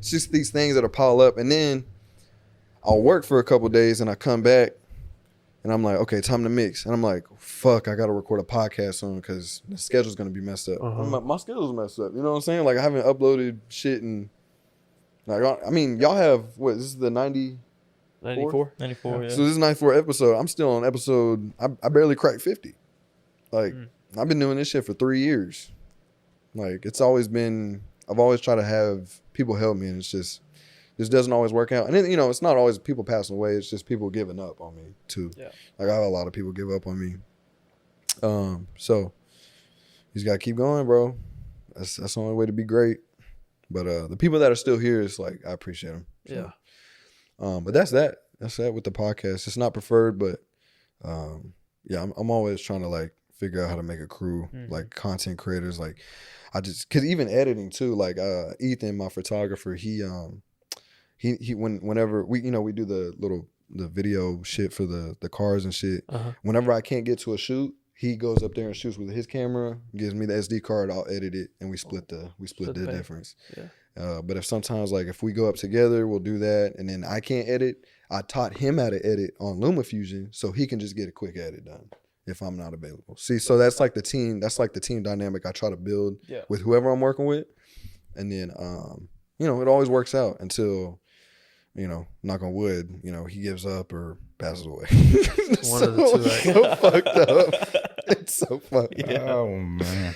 just these things that pile up, and then I'll work for a couple of days and I come back and I'm like, okay, time to mix. And I'm like, fuck, I got to record a podcast soon because the schedule's going to be messed up. My schedule's messed up. You know what I'm saying? Like I haven't uploaded shit and like, I mean, y'all have, what, this is the 94? 94, yeah. So this is 94 episode. I'm still on episode, I barely cracked 50. Like I've been doing this shit for 3 years. Like I've always tried to have people help me, and this doesn't always work out. And then, it's not always people passing away. It's just people giving up on me too. Yeah. Like I have a lot of people give up on me. So you just got to keep going, bro. That's the only way to be great. But the people that are still here, it's like, I appreciate them. So, yeah. But that's that. That's that with the podcast. It's not preferred, but I'm always trying to like figure out how to make a crew, like content creators. Like cause even editing too, like Ethan, my photographer, he whenever we do the video shit for the cars and shit, whenever I can't get to a shoot, he goes up there and shoots with his camera, gives me the SD card, I'll edit it, and we split the difference. Yeah. But if we go up together, we'll do that, and then I can't edit, I taught him how to edit on LumaFusion so he can just get a quick edit done if I'm not available. See, so that's like the team dynamic I try to build with whoever I'm working with, and then it always works out until knock on wood, he gives up or passes away. One of the two. So fucked up. It's so fucked up. Oh, man.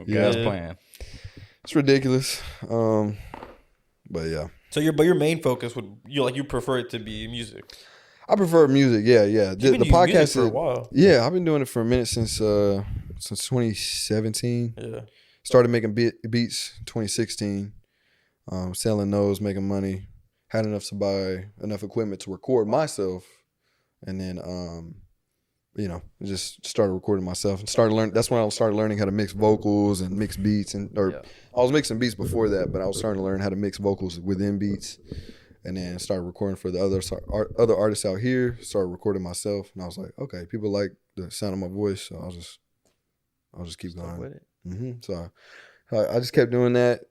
Okay, that's playing. It's ridiculous. But yeah. So your main focus you prefer it to be music? I prefer music. Yeah. The podcast for a while. Yeah, I've been doing it for a minute since 2017. Yeah. Started making beats 2016. Selling those, making money. Had enough to buy enough equipment to record myself, and then just started recording myself and started learning. That's when I started learning how to mix vocals and mix beats, I was mixing beats before that, but I was starting to learn how to mix vocals within beats, and then started recording for the other artists out here. Started recording myself, and I was like, okay, people like the sound of my voice, so I'll just keep going with it. So I just kept doing that.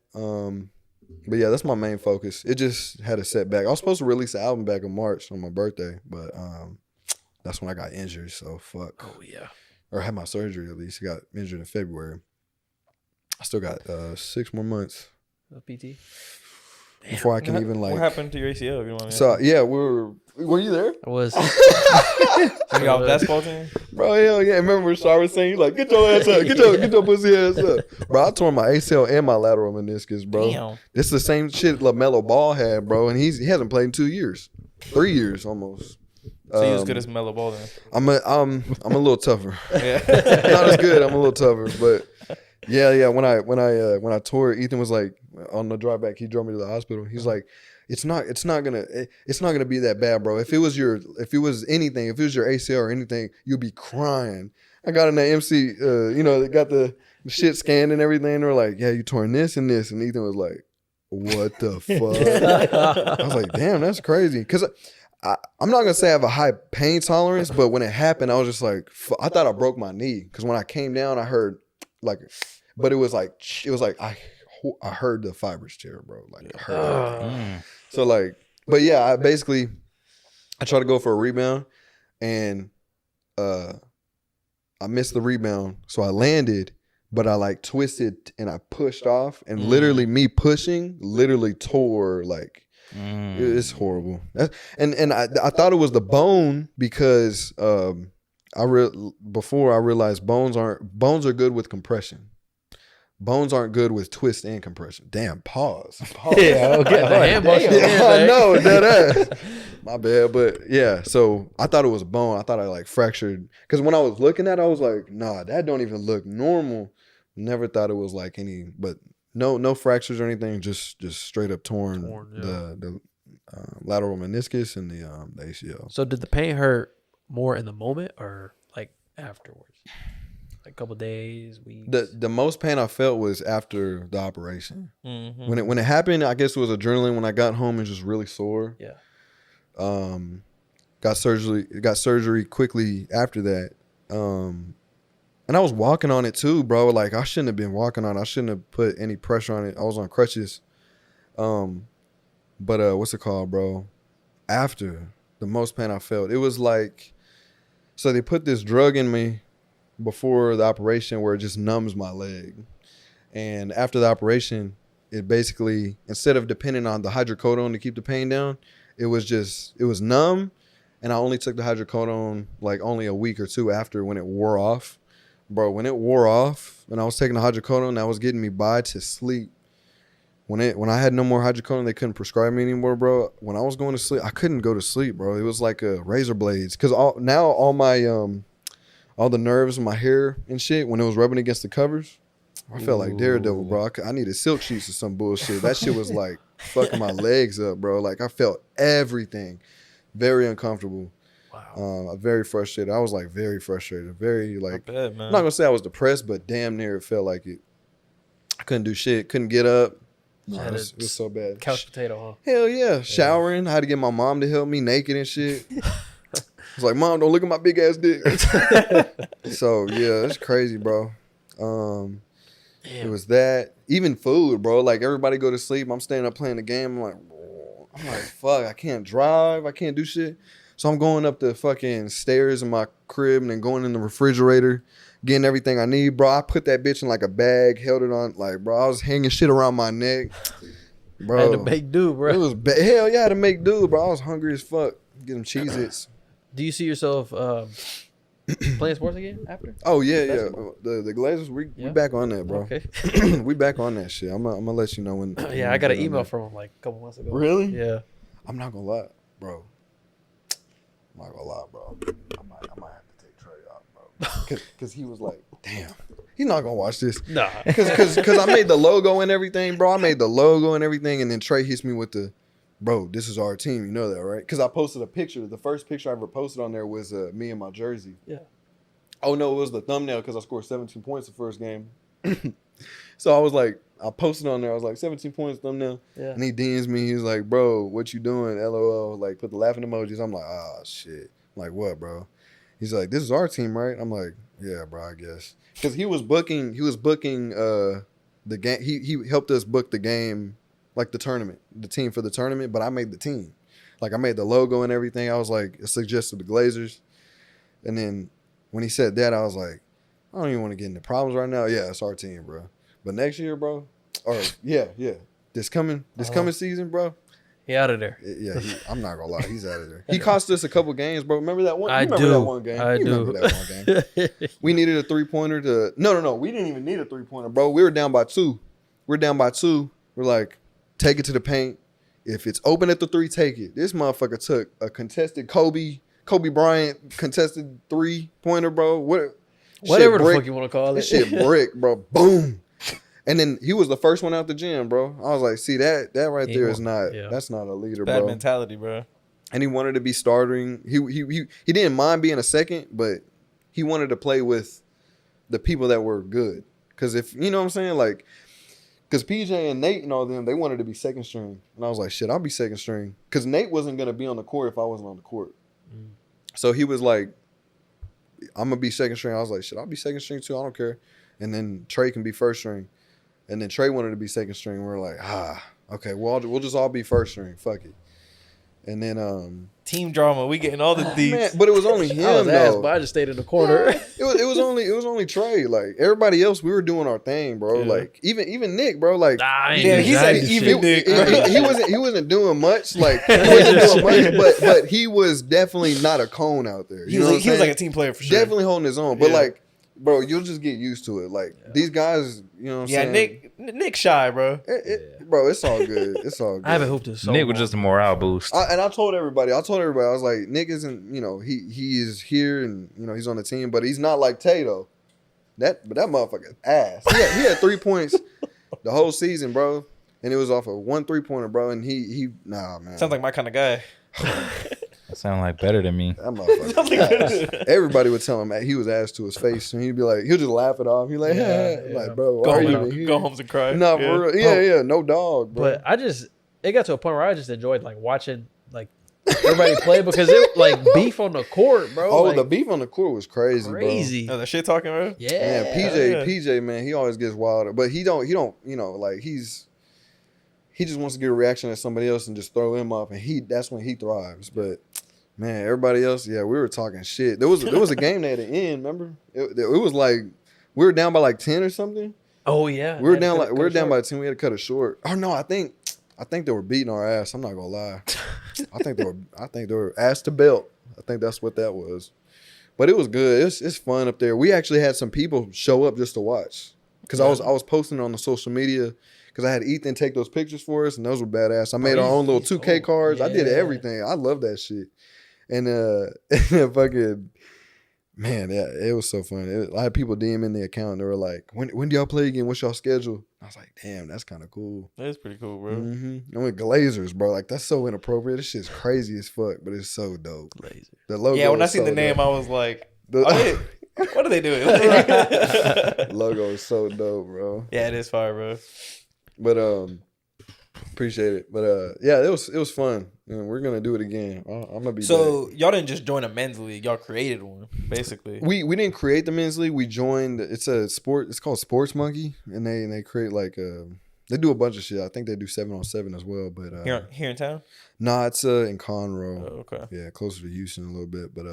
But yeah, that's my main focus. It just had a setback. I was supposed to release an album back in March on my birthday, but that's when I got injured. So fuck. Oh yeah. Or had my surgery at least. I got injured in February. I still got 6 more months. PT. Before I can even like. What happened to your ACL? You know so yeah, were you there? I was. You got basketball team? Bro, hell yeah. Remember when Shar was saying, you like, get your ass up, get your pussy ass up. Bro, I tore my ACL and my lateral meniscus, bro. Damn. This is the same shit LaMelo Ball had, bro, and he hasn't played in 2 years. 3 years almost. So you're as good as Melo Ball then? I'm a little tougher. Yeah. Not as good, I'm a little tougher. But yeah, when I tore it, Ethan was like, on the drive back, he drove me to the hospital. He's like, it's not gonna be that bad, bro. If it was your ACL or anything, you'll be crying. I got in the MC, they got the shit scanned and everything. They were like, yeah, you torn this and this, and Ethan was like, what the fuck? I was like, damn, that's crazy. Because I'm not gonna say I have a high pain tolerance, but when it happened, I was just like, I thought I broke my knee. Because when I came down, I heard but it was like I heard the fibers tear, bro. Like I heard. So like, but yeah, I tried to go for a rebound, and I missed the rebound, so I landed, but I like twisted and I pushed off, and literally me pushing literally tore like. It's horrible. And I thought it was the bone because before I realized bones are good with compression. Bones aren't good with twist and compression. Damn, pause. Yeah, okay. I know that. My bad, but yeah. So I thought it was a bone. I thought I like fractured because when I was looking at it, I was like, nah, that don't even look normal. Never thought it was like any, but no fractures or anything. Just straight up torn the lateral meniscus and the ACL. So did the pain hurt more in the moment or like afterwards? Like a couple days, weeks. The most pain I felt was after the operation. Mm-hmm. When it happened, I guess it was adrenaline. When I got home, it was just really sore. Yeah. Got surgery quickly after that. And I was walking on it too, bro. Like I shouldn't have been walking on it. I shouldn't have put any pressure on it. I was on crutches. But what's it called, bro? After the most pain I felt, it was like, so they put this drug in me before the operation where it just numbs my leg. And after the operation, it basically, instead of depending on the hydrocodone to keep the pain down, it was numb. And I only took the hydrocodone like only a week or two after when it wore off. Bro, when it wore off and I was taking the hydrocodone, that was getting me by to sleep. When I had no more hydrocodone, they couldn't prescribe me anymore, bro. When I was going to sleep, I couldn't go to sleep, bro. It was like a razor blades. Because all my all the nerves in my hair and shit, when it was rubbing against the covers, I felt like Daredevil, bro. I needed silk sheets or some bullshit. That shit was like fucking my legs up, bro. Like I felt everything. Very uncomfortable. Wow. Very frustrated. I was like very frustrated. Very like, bad, man. I'm not going to say I was depressed, but damn near it felt like it. I couldn't do shit. Couldn't get up. It was so bad. Couch potato, huh? Hell yeah. Showering. I had to get my mom to help me naked and shit. I was like, Mom, don't look at my big ass dick. So yeah, that's crazy, bro. It was that. Even food, bro. Like everybody go to sleep. I'm staying up playing the game. I'm like, fuck, I can't drive. I can't do shit. So I'm going up the fucking stairs in my crib and then going in the refrigerator, getting everything I need, bro. I put that bitch in like a bag, held it on, like, bro, I was hanging shit around my neck. Bro. I had to make do, bro. It was hell yeah, I had to make do, bro. I was hungry as fuck. Get them Cheez-Its. Do you see yourself playing sports again after? Oh yeah. The Glazers, we back on that, bro. Okay. We back on that shit. I'm gonna let you know when. Yeah, I got an email from him like a couple months ago. Really? Yeah. I'm not gonna lie, bro. I might have to take Trey out, bro. Cause he was like, damn, he's not gonna watch this. Nah. Cause I made the logo and everything, bro. I made the logo and everything, and then Trey hits me with the, bro, this is our team. You know that, right? Cause I posted a picture. The first picture I ever posted on there was me in my jersey. Yeah. Oh no, it was the thumbnail because I scored 17 points the first game. So I was like, I posted on there. I was like, 17 points thumbnail. Yeah. And he DMs me. He's like, bro, what you doing? LOL. Like, put the laughing emojis. I'm like, ah, shit. I'm like, what, bro? He's like, this is our team, right? I'm like, yeah, bro, I guess. Because he was booking the game. He helped us book the game, like the tournament, the team for the tournament. But I made the team. Like, I made the logo and everything. I was like, it suggested the Glazers. And then when he said that, I was like, I don't even want to get into problems right now. Yeah, it's our team, bro. But next year, bro, or yeah, this coming season, bro. He out of there. Yeah, I'm not gonna lie, he's out of there. He cost us a couple games, bro. Remember that one? I do. Remember that one game? We needed a 3-pointer to. No. We didn't even need a 3-pointer, bro. We were down by 2. We're like, take it to the paint. If it's open at the 3, take it. This motherfucker took a contested Kobe Bryant contested 3-pointer, bro. Whatever the fuck you want to call it. This shit brick, bro. Boom. And then he was the first one out the gym, bro. I was like, see that right there is not yeah. that's not a leader, Bad bro. mentality, bro. And he wanted to be starting. He didn't mind being a second, but he wanted to play with the people that were good. Because if you know what I'm saying, like, because PJ and Nate and all them, they wanted to be second string, and I was like, shit, I'll be second string. Because Nate wasn't gonna be on the court if I wasn't on the court. So he was like, I'm gonna be second string. I was like, shit, I'll be second string too. I don't care. And then Trey can be first string. And then Trey wanted to be second string. We're like, okay, well, we'll just all be first string. Fuck it. And then Team drama. We getting all the deets. man, but it was only him I was asked, though. but I just stayed in the corner. It was only Trey. Like everybody else, we were doing our thing, bro. Yeah. Like even Nick, bro. Like Yeah, he said even Nick. he wasn't doing much. Like he wasn't doing much, but he was definitely not a cone out there. He was like a team player for sure. Definitely holding his own. But Yeah. like, bro, you'll just get used to it. Like these guys, you know what I'm saying? Nick shy, bro. Bro, it's all good. It's all good. I haven't hooped in so Nick was long. just a morale boost. I told everybody. I was like, Nick isn't, you know, he is here and you know he's on the team, but he's not like Tay though. But that motherfucker ass. He had 3 points the whole season, bro, and it was off of 1 3-pointer, bro. And he nah, man. Sounds like my kind of guy. That sound like better than me. That motherfucker. Everybody would tell him he was ass to his face, and he'd be like, he'll just laugh it off. He's like, Yeah, like, bro, Go, why are home, you even here? go home and cry. No, for real. Yeah, no dog, bro. But it got to a point where I just enjoyed like watching like everybody play because it like beef on the court, bro. Oh, like, the beef on the court was crazy, crazy. Oh, that shit talking, bro? Yeah, Man, PJ, man, he always gets wilder, but he don't, you know, like he just wants to get a reaction at somebody else and just throw him up, and that's when he thrives. But man, everybody else, yeah, we were talking shit. There was a game there at the end, remember? It was like we were down by like 10 or something. Oh yeah, We were down by 10. We had to cut it short. Oh no, I think they were beating our ass. I'm not gonna lie. I think they were ass to belt. I think that's what that was. But it was good. It's fun up there. We actually had some people show up just to watch because I was posting on the social media because I had Ethan take those pictures for us and those were badass. I made our own little 2K cards. I did everything. I love that shit. And fucking man, yeah, it was so fun. I had people DM in the account. They were like, "When do y'all play again? What's y'all schedule?" I was like, "Damn, that's kind of cool." That's pretty cool, bro. Mm-hmm. I mean, Glazers, bro. Like that's so inappropriate. This shit's crazy as fuck, but it's so dope. Glazer. The logo. Yeah, when I is seen so the name, dope. I was like, The what are they doing? logo is so dope, bro. Yeah, it is fire, bro. But appreciate it. But yeah, it was fun. And we're gonna do it again. I'm gonna be. So y'all didn't just join a men's league; y'all created one, basically. We didn't create the men's league. We joined. It's a sport. It's called Sports Monkey, and they create like they do a bunch of shit. I think they do 7-on-7 as well. But Here in town. nah, it's in Conroe. Oh, okay. Yeah, closer to Houston a little bit. But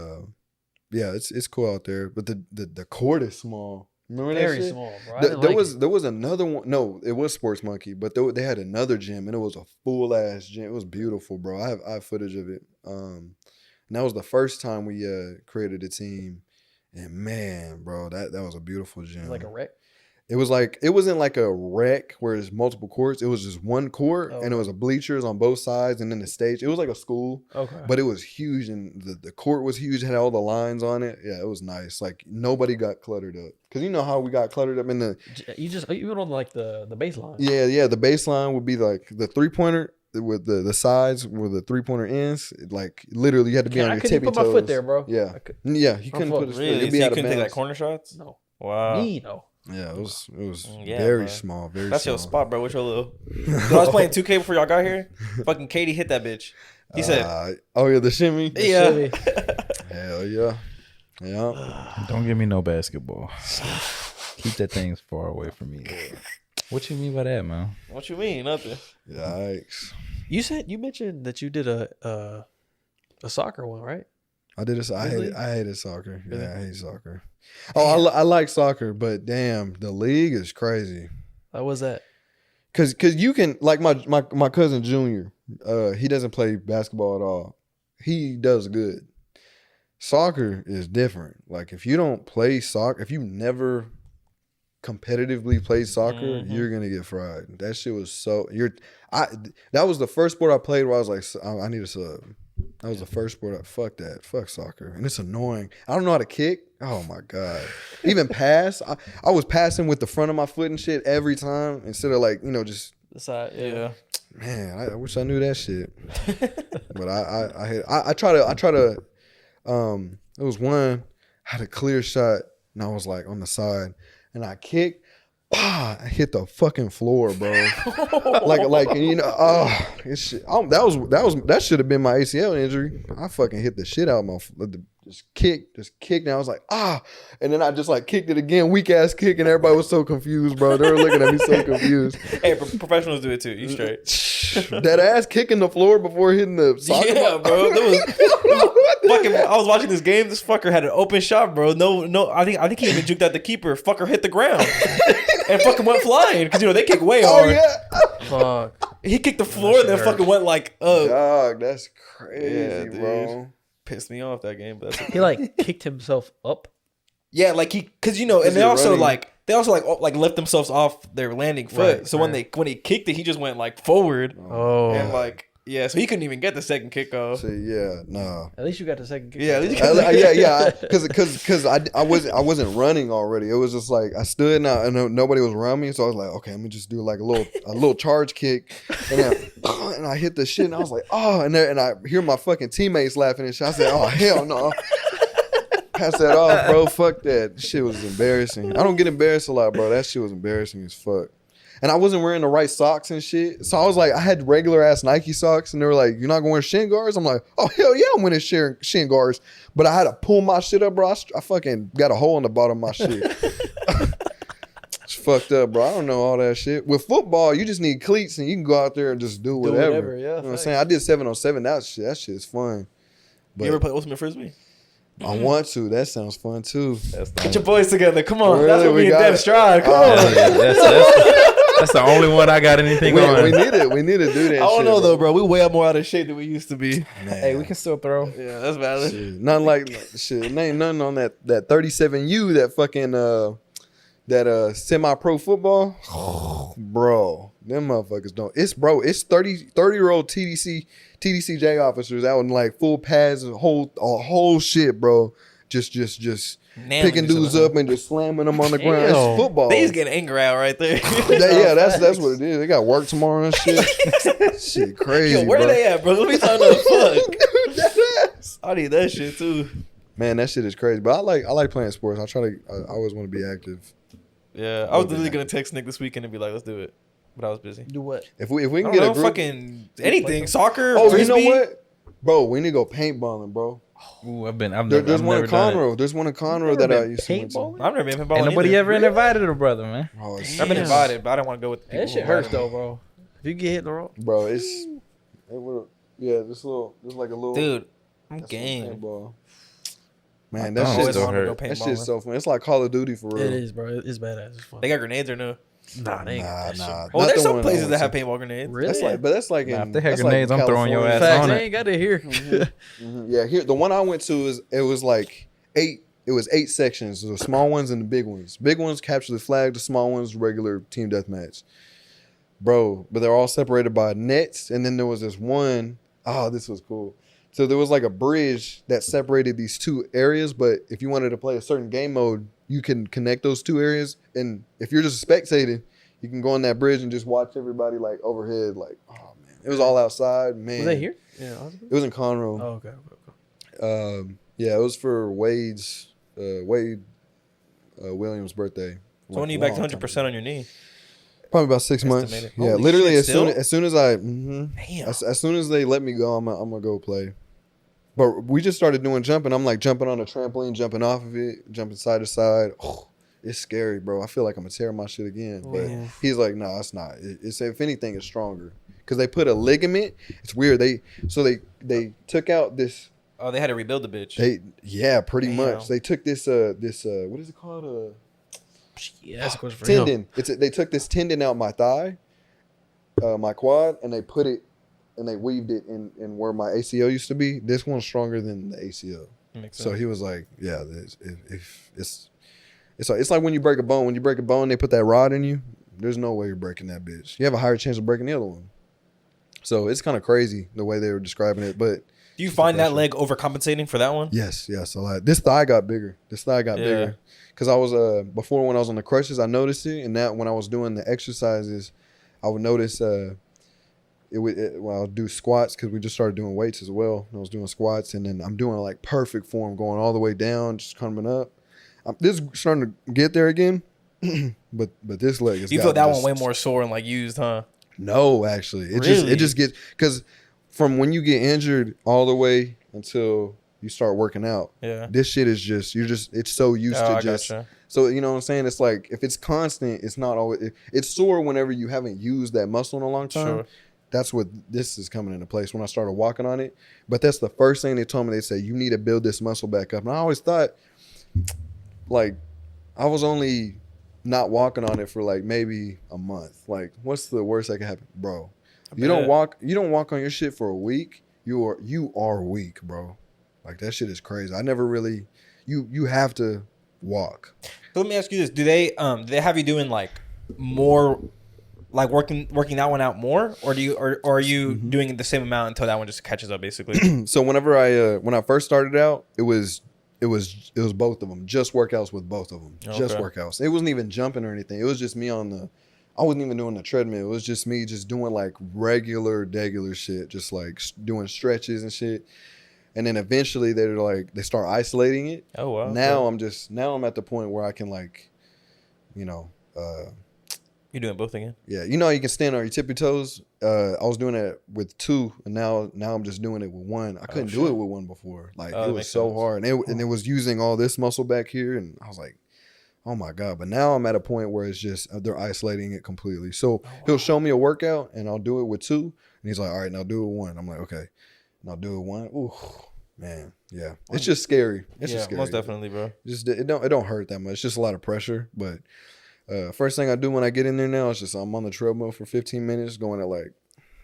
yeah, it's cool out there. But the court is small. Remember that Very shit? small, bro. I There, didn't there like was it. there was another one. No, it was Sports Monkey, but they had another gym, and it was a full ass gym. It was beautiful, bro. I have footage of it. And that was the first time we created a team, and man, bro, that was a beautiful gym. Like a wreck. It wasn't like a rec where there's multiple courts. It was just one court, and it was a bleachers on both sides, and then the stage. It was like a school, Okay. but it was huge, and the court was huge. It had all the lines on it. Yeah, it was nice. Like nobody got cluttered up, because you know how we got cluttered up in the. You just even on like the baseline. Yeah. The baseline would be like the 3-pointer with the sides where the 3-pointer ends. Like literally, you had to be on I your couldn't tippy put toes. my foot there, bro. Yeah, I could, yeah. He couldn't put his foot. Really? It'd So be you out of couldn't take like bounds. corner shots? no. Wow. Me, no. Yeah, it was Yeah, very bro. small. Very. That's small. your spot, bro. What's your little? When I was playing 2K before y'all got here, fucking Katie hit that bitch. He said, "Oh yeah, the shimmy." "Yeah." Hell yeah. Yeah. Don't give me no basketball. Keep that thing far away from me. What you mean by that, man? What you mean? Nothing. Yikes. You mentioned that you did a soccer one, right? I did this. I Really? hated soccer. Really? Yeah, I hate soccer. Oh, I like soccer, but damn, the league is crazy. How was that? Cause you can like my cousin Junior. He doesn't play basketball at all. He does good. Soccer is different. Like if you don't play soccer, if you never competitively play soccer, you're gonna get fried. That shit was so. That was the first sport I played where I was like, I need a sub. That was the first sport. Fuck that. Fuck soccer. And it's annoying. I don't know how to kick. Oh my God. Even pass. I was passing with the front of my foot and shit every time instead of like, just The side. Yeah. man, I wish I knew that shit. But I try to it was one, I had a clear shot and I was like on the side and I kicked. I hit the fucking floor, bro. That should have been my ACL injury. I fucking hit the shit out of my just kicked, and I was like, and then I just like kicked it again, weak ass kick, and everybody was so confused, bro. They were looking at me so confused. Hey, professionals do it too. You straight? That ass kicking the floor before hitting the soccer Yeah, ball. bro. Fucking, I was watching this game. This fucker had an open shot, bro. No. I think he even juked at the keeper. Fucker hit the ground and fucking went flying because they kick way hard. Oh yeah. Fuck. He kicked the floor and then fucking went like, Dog, that's crazy, Yeah, dude. bro. Pissed me off that game. But that's He like kicked himself up. yeah, like because and they he also running? like lift themselves off their landing foot. Right, So when he kicked it, he just went like forward Oh. and like so he couldn't even get the second kick off. See, yeah, nah. At least you got the second kick. Yeah, at least you Yeah, because I wasn't running already. It was just like I stood and nobody was around me, so I was like, okay, let me just do like a little charge kick, and then and I hit the shit, and I was like, and I hear my fucking teammates laughing and shit. I said, oh hell no, pass that off, bro. Fuck that. Shit was embarrassing. I don't get embarrassed a lot, bro. That shit was embarrassing as fuck. And I wasn't wearing the right socks and shit. So I was like, I had regular ass Nike socks and they were like, you're not going to wear shin guards? I'm like, oh, hell yeah, I'm wearing shin guards. But I had to pull my shit up, bro. I fucking got a hole in the bottom of my shit. It's fucked up, bro. I don't know all that shit. With football, you just need cleats and you can go out there and just do whatever. Yeah, you know what I'm saying? I did 7-on-7. That shit's fun. But You ever play Ultimate Frisbee? I want to. That sounds fun too. Get your boys together. Come on. Really? That's what We we in got Dev it. Stride. Come on. That's the only one I got anything on. We need it. We need to do that. I don't shit, know though, bro. We way more out of shape than we used to be. Man. Hey, we can still throw. Yeah, that's valid. Shit. Nothing like shit. Ain't nothing on that 37U, that fucking that semi-pro football. Bro, them motherfuckers don't. It's 30-year-old TDCJ officers out in like full pads, a whole shit, bro. Just Nailing picking each dudes other. up and just slamming them on the ground. Damn. It's football. They just get anger out right there. Yeah, that's what it is. They got work tomorrow and shit. Shit crazy, Yo, where bro. they at, bro? Let me talk to fuck. That ass. I need that shit too. Man, that shit is crazy. But I like playing sports. I always want to be active. Yeah, I was literally gonna text Nick this weekend and be like, "Let's do it," but I was busy. Do what? If we I can don't get know, a group, fucking anything, soccer. oh, frisbee. you know what, bro? We need to go paintballing, bro. Ooh, I've There's never one in done it. Conroe. There's one in Conroe that I used to went to. paintballing? I've never been pinball. Ain't nobody ever invited a brother, man. Oh, it's, I've been Damn. invited, but I didn't want to go with the people. That shit who hurts invited though, bro. If you get hit in the road, bro. It's this like a little me. Dude, I'm that's game. paintball. Man, I that I shit's always still wanted to go hurt. that shit's paintballing. so fun. It's like Call of Duty for real. it is, bro. It's badass. It's fun. They got grenades or no? Nah, they ain't got that shit. Nah. Well, Not there's the some one I places went that have to. paintball grenades. Really? That's like Nah, in, if they had that's like grenades, I'm throwing your California. ass Facts, on they it. ain't got it here. Mhm. Yeah, here the one I went to was like 8. It was 8 sections. There were small ones and the big ones. Big ones capture the flag. The small ones regular team deathmatch. Bro, but they're all separated by nets. And then there was this one. Oh, this was cool. So there was like a bridge that separated these two areas. But if you wanted to play a certain game mode, you can connect those two areas. And if you're just spectating, you can go on that bridge and just watch everybody like overhead. Like, oh man, it was all outside. Man, Was they here? Yeah. It was in Conroe. Oh, okay. Yeah, it was for Wade Williams' birthday. So when are you back to 100% on your knee? Probably about 6 months. Estimated. Yeah, Holy literally shit, as soon as I Damn. as soon as they let me go, I'm gonna go play. But we just started doing jumping. I'm like jumping on a trampoline, jumping off of it, jumping side to side. Oh, it's scary, bro. I feel like I'm gonna tear my shit again. But he's like, no, it's not. It's if anything, it's stronger because they put a ligament. It's weird. They took out this. Oh, they had to rebuild the bitch. Pretty Damn. much. They took this what is it called? Yeah, that's a question for him. Tendon. They took this tendon out my thigh, my quad, and they put it and they weaved it in where my ACL used to be. This one's stronger than the ACL. Makes So sense. he was like, yeah, it's like when you break a bone. When you break a bone, they put that rod in you. There's no way you're breaking that bitch. You have a higher chance of breaking the other one. So it's kind of crazy the way they were describing it, but Do you find that leg overcompensating for that one? Yes, a lot. This thigh got bigger. Bigger. Because I was before when I was on the crutches, I noticed it, and now when I was doing the exercises, I would notice when I would do squats because we just started doing weights as well. I was doing squats, and then I'm doing like perfect form, going all the way down, just coming up. This is starting to get there again, but this leg is. You feel that one way more sore and like used, huh? No, actually, it just gets because from when you get injured all the way until you start working out. Yeah. This shit is just it's so used to just. Gotcha. So you know what I'm saying? It's like if it's constant, it's not always. It's sore whenever you haven't used that muscle in a long time. Sure. That's what this is coming into place when I started walking on it. But that's the first thing they told me. They said you need to build this muscle back up. And I always thought, like, I was only not walking on it for like maybe a month. Like, what's the worst that can happen, bro? You don't walk on your shit for a week. You are weak, bro. Like that shit is crazy. I never really. You have to walk. So let me ask you this: Do they have you doing like more, like working that one out more, or are you doing the same amount until that one just catches up, basically? So whenever when I first started out, it was both of them, just workouts with both of them, just workouts. It wasn't even jumping or anything. It was just me I wasn't even doing the treadmill. It was just me just doing like regular shit, just like doing stretches and shit. And then eventually they start isolating it. Oh wow. Now I'm at the point where I can like, you know, you're doing both again? Yeah. You know you can stand on your tippy toes. I was doing that with 2 and now I'm just doing it with 1. I couldn't do it with 1 before. Like it was so hard. And it was using all this muscle back here and I was like, oh my God. But now I'm at a point where it's just they're isolating it completely. So he'll show me a workout and I'll do it with 2 and he's like, all right, now do it with 1. I'm like, okay. And I'll do it 1. Ooh, man, yeah. It's just scary. It's just scary. Most definitely, bro. Just it don't hurt that much. It's just a lot of pressure. But first thing I do when I get in there now is just I'm on the treadmill for 15 minutes, going at like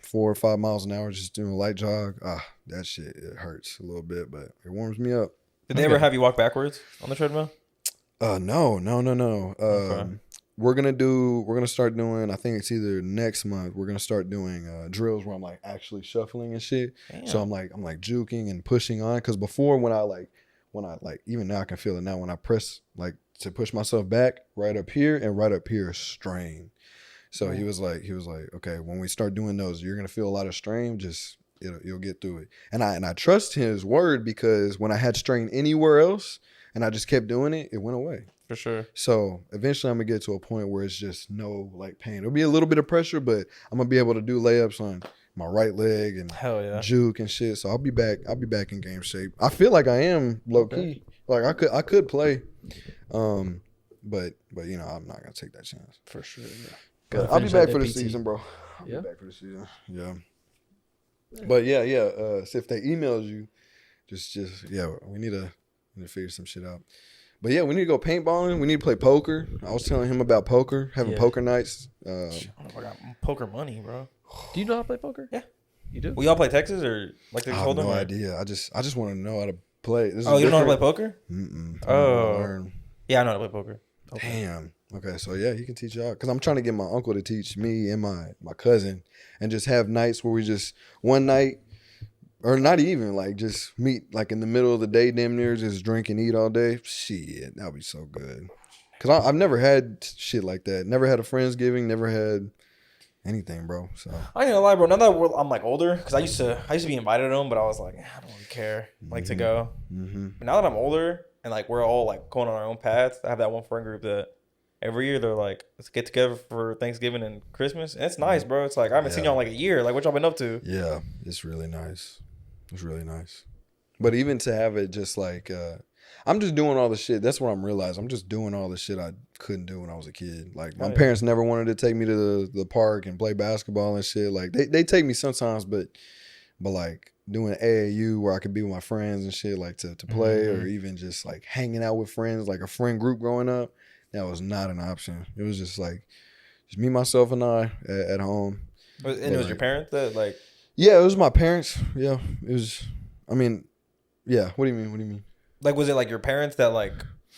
4 or 5 miles an hour, just doing a light jog. That shit it hurts a little bit, but it warms me up. Did they ever have you walk backwards on the treadmill? No. Okay. We're gonna start doing, I think it's either next month, we're gonna start doing drills where I'm like actually shuffling and shit. Damn. So I'm like juking and pushing on, because before when I even now I can feel it now when I press like to push myself back, right up here is strain. So he was like, okay, when we start doing those, you're gonna feel a lot of strain, just you'll get through it. And I trust his word, because when I had strain anywhere else and I just kept doing it, it went away. For sure. So eventually I'm gonna get to a point where it's just no like pain. It'll be a little bit of pressure, but I'm gonna be able to do layups on my right leg and juke and shit. So I'll be back in game shape. I feel like I am low key. Like I could play. But you know, I'm not gonna take that chance. For sure. Yeah. I'll be back for the season, bro. I'll be back for the season. Yeah. But yeah. So if they emailed you, just we need to figure some shit out. But yeah, we need to go paintballing. We need to play poker. I was telling him about poker, having poker nights. I don't know if I got poker money, bro. Do you know how to play poker? Yeah. You do? We all play Texas or like the I have no idea. I just want to know how to play. You don't know how to play poker? Mm-mm. Oh. Yeah, I know how to play poker. Okay. Damn. Okay, so yeah, he can teach y'all. Because I'm trying to get my uncle to teach me and my cousin and just have nights where we just one night, or not even, like just meet like in the middle of the day, damn near, just drink and eat all day. Shit, that'd be so good. Because I've never had shit like that. Never had a Friendsgiving, never had anything, bro. So I ain't gonna lie, bro. Now that I'm like older, because I used to be invited to them, but I was like, I don't really care, like to go. Mm-hmm. But now that I'm older and like we're all like going on our own paths, I have that one friend group that every year they're like, let's get together for Thanksgiving and Christmas, and it's nice, bro. It's like I haven't seen y'all in like a year. Like what y'all been up to? Yeah, it's really nice. It's really nice. But even to have it just like, I'm just doing all the shit. That's what I'm realizing. I'm just doing all the shit I couldn't do when I was a kid. Like my parents never wanted to take me to the park and play basketball and shit. Like they take me sometimes, but like doing AAU where I could be with my friends and shit, like to play, or even just like hanging out with friends, like a friend group growing up, that was not an option. It was just like, just me, myself, and I at home. And it was your parents that like... Yeah, it was my parents. Yeah, it was. I mean, yeah. What do you mean? Like, was it like your parents that like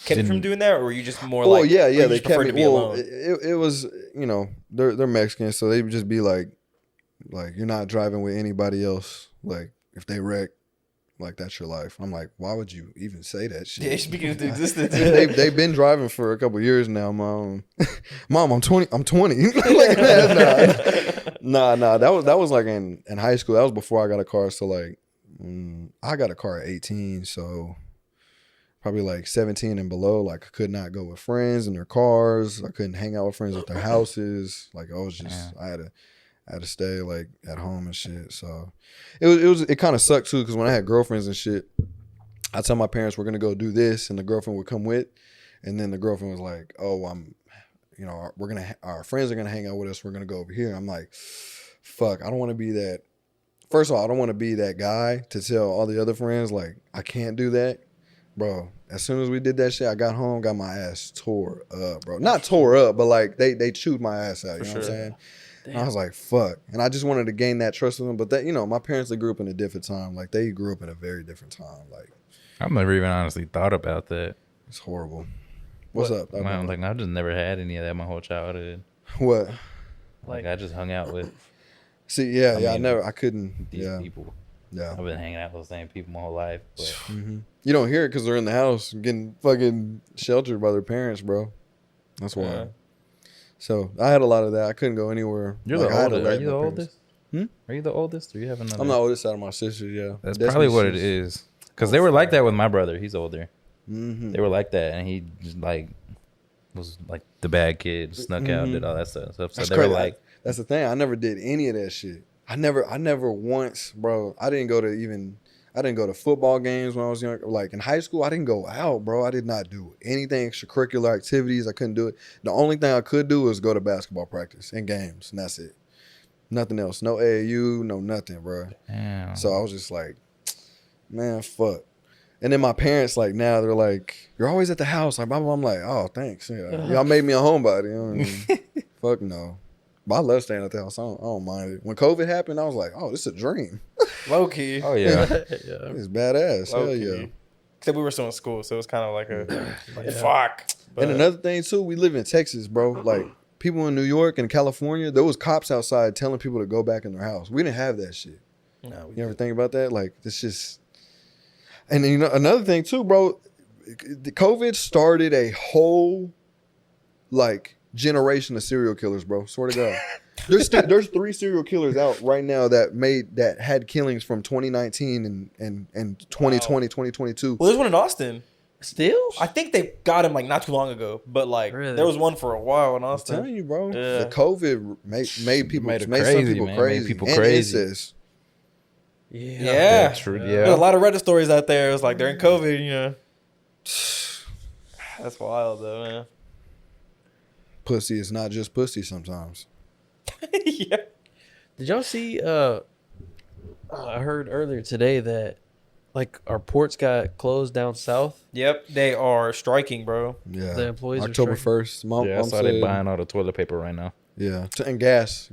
kept you from doing that, or were you just more like? Well, yeah, they kept me. Well, it was, you know, they're Mexican, so they would just be like you're not driving with anybody else. Like if they wreck, Like, that's your life. I'm like, why would you even say that shit? Yeah, speaking into existence. They've been driving for a couple of years now, Mom. Mom, I'm 20. I'm 20. Like, nah. That was like in high school. That was before I got a car. So like, I got a car at 18. So probably like 17 and below. Like, I could not go with friends in their cars. I couldn't hang out with friends at their houses. Like, I was just, I had to stay like at home and shit. So it kind of sucked too, because when I had girlfriends and shit, I tell my parents we're gonna go do this, and the girlfriend would come with, and then the girlfriend was like, "Oh, our friends are gonna hang out with us. We're gonna go over here." I'm like, "Fuck, I don't want to be that." First of all, I don't want to be that guy to tell all the other friends like I can't do that, bro. As soon as we did that shit, I got home, got my ass tore up, bro. Not tore up, but like they chewed my ass out. You know what I'm saying? And I was like, fuck. And I just wanted to gain that trust with them. But that, my parents, they grew up in a different time. Like, they grew up in a very different time. Like, I've never even honestly thought about that. It's horrible. What's up? Man, like, I've just never had any of that my whole childhood. What? Like, I just hung out with. See, I couldn't. These people. Yeah. I've been hanging out with the same people my whole life. But. You don't hear it because they're in the house getting fucking sheltered by their parents, bro. That's why. Yeah. So I had a lot of that. I couldn't go anywhere. You're the oldest. Are you the oldest? Are you the oldest, or you have another? I'm the oldest out of my sisters. Yeah, that's probably what it is. Because they were like that with my brother. He's older. They were like that, and he just like was like the bad kid, snuck out, did all that stuff. So that's they crazy. were like, that's the thing. I never did any of that shit. I never once, bro. I didn't go to football games when I was young. Like in high school, I didn't go out, bro. I did not do anything extracurricular activities. I couldn't do it. The only thing I could do was go to basketball practice and games, and that's it. Nothing else. No AAU, no nothing, bro. Damn. So I was just like, man, fuck. And then my parents, like, now they're like, you're always at the house. Like, I'm like, oh, thanks. Yeah. Y'all made me a homebody. You know what I mean? Fuck no. But I love staying at the house. I don't mind it. When COVID happened, I was like, oh, this is a dream. Low key. Oh, yeah. It's badass. Hell yeah. Except we were still in school, so it was kind of like a fuck. But. And another thing, too, we live in Texas, bro. Like, people in New York and California, there was cops outside telling people to go back in their house. We didn't have that shit. No, you ever think about that? Like, it's just... And then, another thing, too, bro, the COVID started a whole, like... generation of serial killers, bro. Swear to God. There's 3 serial killers out right now that had killings from 2019 and 2020, 2022. Well, there's one in Austin. Still? I think they got him like not too long ago, but like really? There was one for a while in Austin. I'm telling you, bro. Yeah. The COVID made some people crazy. Made people crazy. Incest. Yeah. That's true. Yeah. There's a lot of Reddit stories out there. It was like during COVID, That's wild though, man. Pussy is not just pussy sometimes. Yeah. Did y'all see I heard earlier today that like our ports got closed down south? Yep, they are striking, bro. Yeah. The employees October 1st. Mom I saw they buying all the toilet paper right now. Yeah. And gas.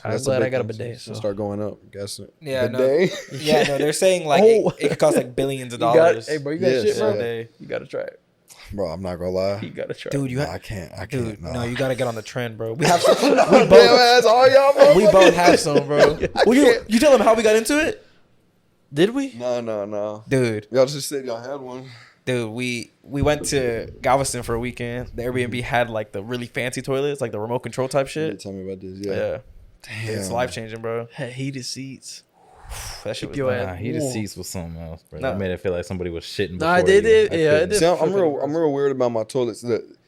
I'm glad I got a bidet. So start going up. Gas. Yeah, bidet. No. Yeah, no, they're saying like it could cost like billions of dollars. Hey, bro, you got shit, bro? You got to try it. Bro, I'm not gonna lie. You gotta try. Dude, I can't. Dude, no. No, you gotta get on the trend, bro. We have some. We both have some, bro. You tell them how we got into it? Did we? No. Dude. Y'all just said y'all had one. Dude, we went to Galveston for a weekend. The Airbnb had like the really fancy toilets, like the remote control type shit. Tell me about this. Yeah. Damn. It's life changing, bro. Had heated seats. That shit was nice. Heated seats was something else, bro. That made it feel like somebody was shitting. Nah, I did it. Yeah, I did. See, I'm real weird about my toilets.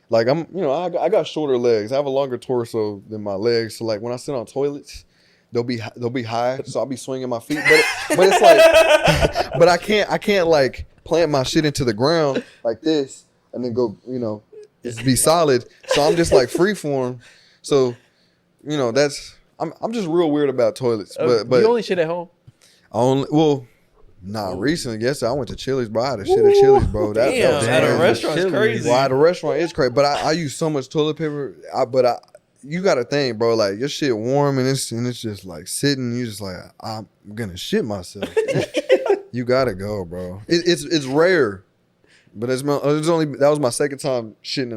Like I got shorter legs. I have a longer torso than my legs. So like when I sit on toilets, they'll be high. So I'll be swinging my feet, but it's like, but I can't like plant my shit into the ground like this and then go, just be solid. So I'm just like free form. So, that's I'm just real weird about toilets. But you only shit at home. Recently. Yes, I went to Chili's, bro. I had a shit at Chili's, bro. That was at a restaurant is crazy. Well, at a restaurant is crazy, but I use so much toilet paper. You got to think, bro. Like your shit warm and it's just like sitting. You just like I'm gonna shit myself. You gotta go, bro. It's rare, but that was my second time shitting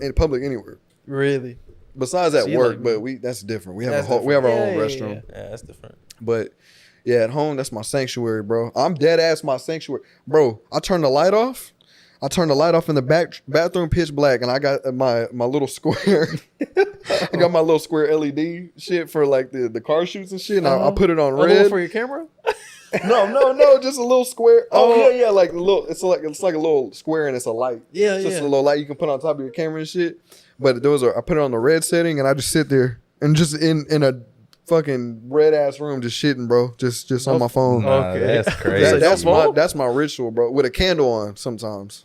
in public anywhere. Really? Besides at work, but that's different. We have our own restroom. Yeah, that's different. But Yeah, at home, that's my sanctuary, bro. I'm dead ass my sanctuary. Bro, I turn the light off. I turned the light off in the bathroom, pitch black, and I got my little square. I got my little square LED shit for like the car shoots and shit, and I put it on red. For your camera? No, just a little square. Oh yeah, like a little. It's like a little square, and it's a light. Yeah, it's just a little light you can put on top of your camera and shit. But I put it on the red setting, and I just sit there and just in a fucking red ass room, just shitting, bro. Just on my phone. Okay, that's crazy. That's my ritual, bro. With a candle on sometimes.